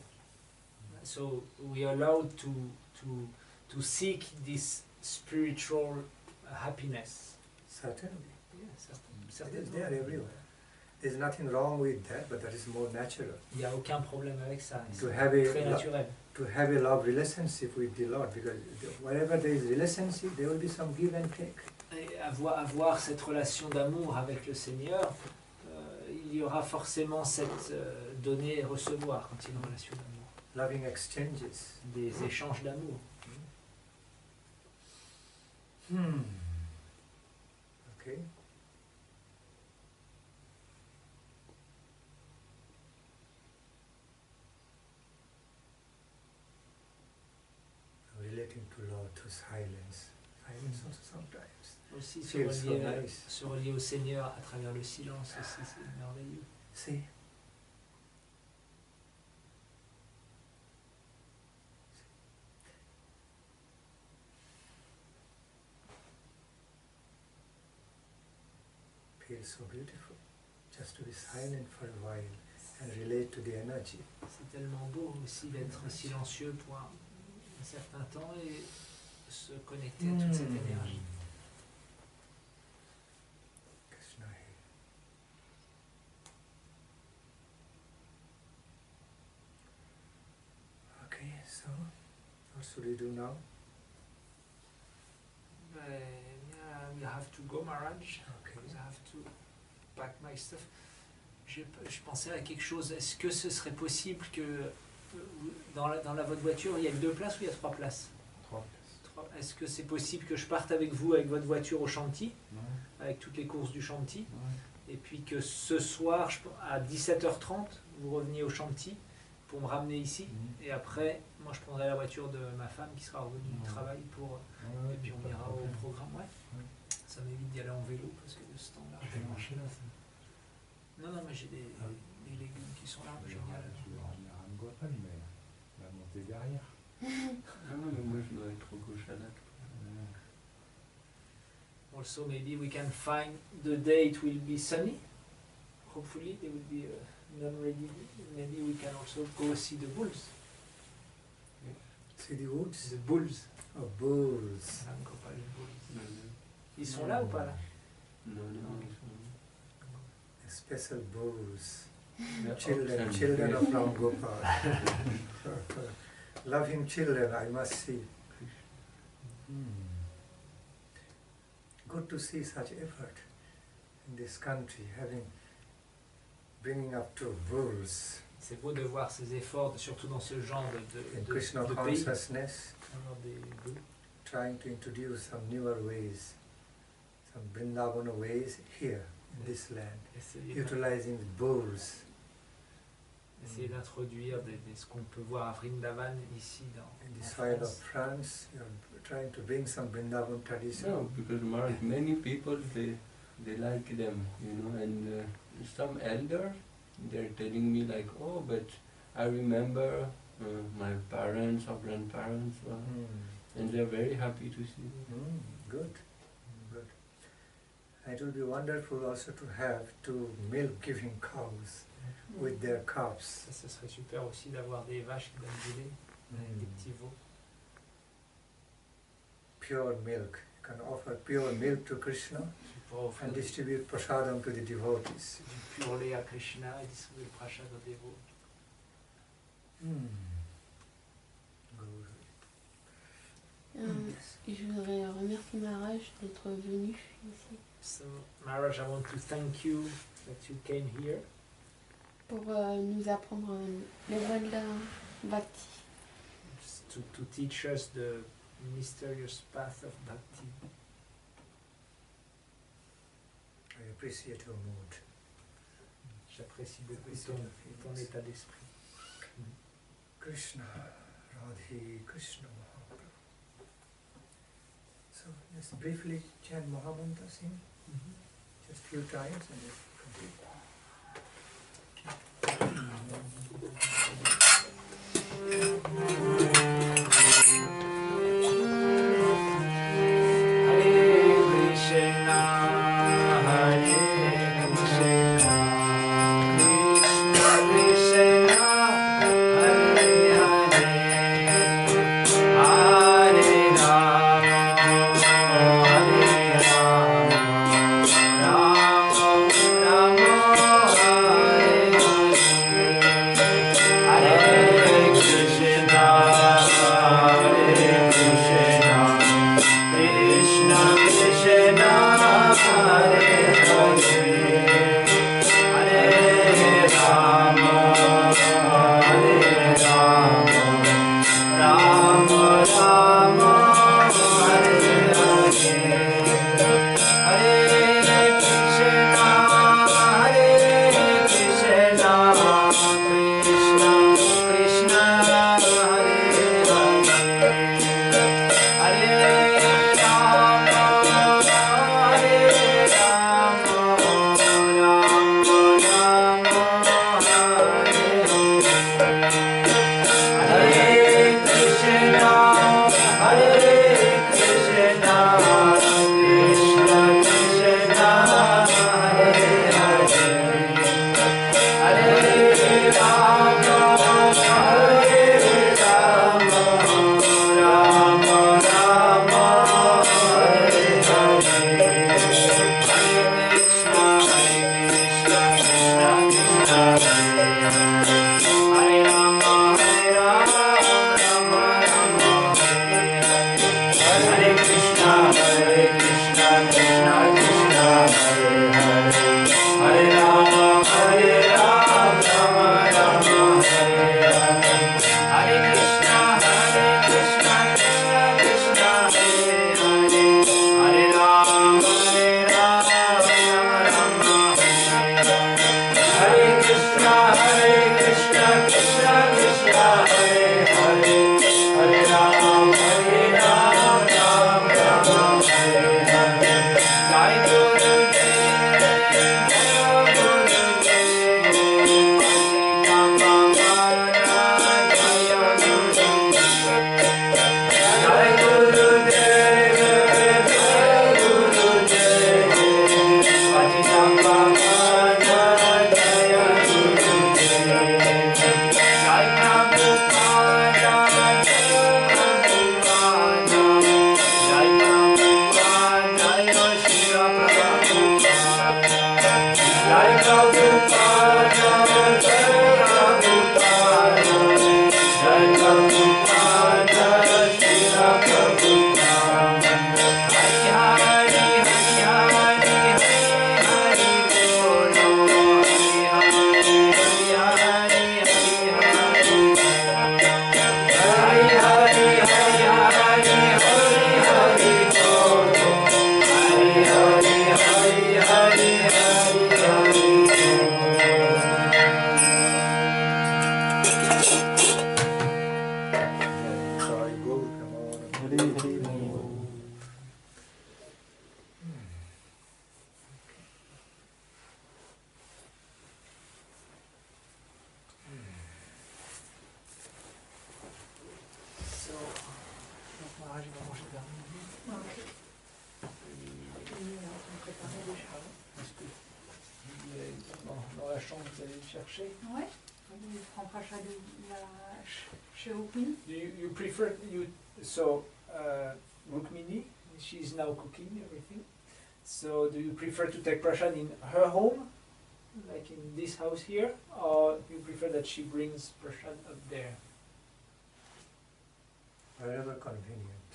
C: So we are allowed to seek this spiritual happiness.
A: Certainly.
C: Yeah,
A: It is
C: certainement.
A: there everywhere. There's nothing wrong with that, but that is more natural.
C: Il n'y a aucun problème avec ça.
A: To
C: C'est
A: have
C: très naturel.
A: to have a love relationship with the Lord, because wherever there is relationship, there will be some give and take.
C: Et avoir cette relation d'amour avec le Seigneur, il y aura forcément cette donner et recevoir quand il y a une relation d'amour.
A: Loving exchanges.
C: Des échanges d'amour.
A: Okay. Relating to Lord through silence. Silence also sometimes.
C: Aussi
A: Feels so nice.
C: se relier au Seigneur à travers le silence aussi, c'est merveilleux.
A: See? Feels so beautiful. Just to be silent for a while and relate to the energy.
C: C'est tellement beau aussi d'être silencieux pour un certain temps et se connecter à toute cette énergie.
A: Krishna. Okay, so what should we do now?
C: We have to go, Maharaj.
A: Okay.
C: Because I have to pack my stuff. Je pensais à quelque chose. Est-ce que ce serait possible que dans votre voiture, il y a 2 places ou il y a 3 places?
B: 3 places.
C: Est-ce que c'est possible que je parte avec vous, avec votre voiture au Shanti,
B: Ouais.
C: avec toutes les courses du Shanti,
B: Ouais.
C: et puis que ce soir, à 17h30, vous reveniez au Shanti pour me ramener ici, et après, moi je prendrai la voiture de ma femme qui sera revenue du travail pour...
B: Ouais,
C: et puis on
B: pas de
C: ira au
B: problème.
C: programme, ouais. Ça m'évite d'y aller en vélo, parce que de ce temps-là...
B: Je vais marcher là, ça.
C: Non, mais j'ai des légumes qui sont là, génial.
B: Je vais ramener un guapal, mais la montée derrière.
F: Ah non, mais moi je dois être au gauche à l'acte.
C: Also, maybe we can find the day it will be sunny. Hopefully, there will be a non-rainy day. Maybe we can also go see the bulls.
A: See the woods?
C: The bulls.
A: Oh, bulls.
C: Ram Gopal bulls.
F: Non, non.
C: Ils sont là ou pas là?
F: Non, non, ils
A: Special bulls.
F: sont...
A: Children of Ram Gopal. Loving children, I must see. Good to see such effort in this country, bringing up to bulls
C: C'est beau de voir ces efforts, surtout dans ce genre
A: in Krishna
C: de pays.
A: consciousness,
C: Avoir des bulls.
A: trying to introduce some newer ways, some Vrindavana ways here in this land, utilizing bulls.
C: Essayer d'introduire ce qu'on peut voir à Vrindavan ici
A: In the
C: en
A: soil of
C: France.
A: France, you are trying to bring some Vrindavan tradition.
F: No, because many people, they like them, you know, and some elders, they're telling me like, oh, but I remember my parents or grandparents, and they're very happy to see them.
A: Good, good. It will be wonderful also to have two milk-giving cows with their calves.
C: Ça, ce serait super aussi d'avoir des vaches qui donnent du lait, avec des petits veaux.
A: Pure milk. You can offer pure milk to Krishna
C: Pour offrir
A: and
C: du
A: distribute prasadam to the devotees.
C: pur lait à Krishna et distribuer le prashad aux dévots.
G: Je voudrais remercier Maharaj d'être venu ici
C: So, Maharaj, I want to thank you that you came here
G: pour nous apprendre les voies de la Bhakti.
C: to teach us the mysterious path of Bhakti.
A: I appreciate your mood.
C: J'apprécie beaucoup ton état d'esprit.
A: Krishna, Radhe, Krishna Mahaprabhu. So let's briefly chant Mahamantra, sing just few times and then complete.
C: la chambre, vous allez le chercher.
E: Ouais. Il prend prashad chez Rukmini.
C: You prefer, so Rukmini, she's now cooking everything. So do you prefer to take prashad in her home, like in this house here, or you prefer that she brings prashad up there?
A: Wherever convenient.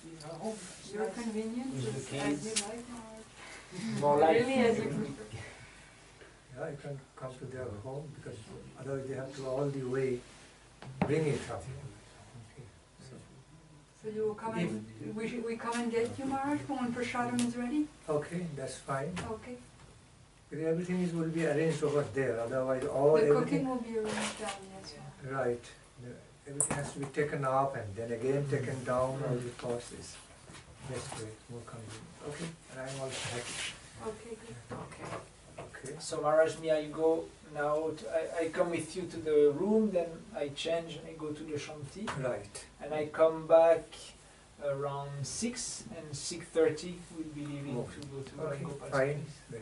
C: In her home.
E: Your convenience,
C: With the
E: just as
C: kids.
E: you like.
C: More like
E: Really as you prefer.
A: Yeah, you can come to their home because otherwise they have to all the way bring it up. Okay.
E: So you will come and, we come and get you, Maharaj, when prasadam is ready?
A: Okay, that's fine.
E: Okay.
A: Because everything will be arranged over there. Otherwise, all
E: The
A: everything.
E: cooking will be arranged down, yes.
A: Right. Everything has to be taken up and then again taken down. All the process. Best way, more convenient. Okay, and I'm also happy.
E: Okay, good.
C: Okay.
A: Okay.
C: So Maharaj, me, I go now, I come with you to the room, then I change, I go to the Shanti,
A: Right.
C: and I come back around 6 and 6:30 we'll be leaving
A: Okay.
C: to go to
A: Okay.
C: Gopal's
A: Fine.
C: place.
A: Very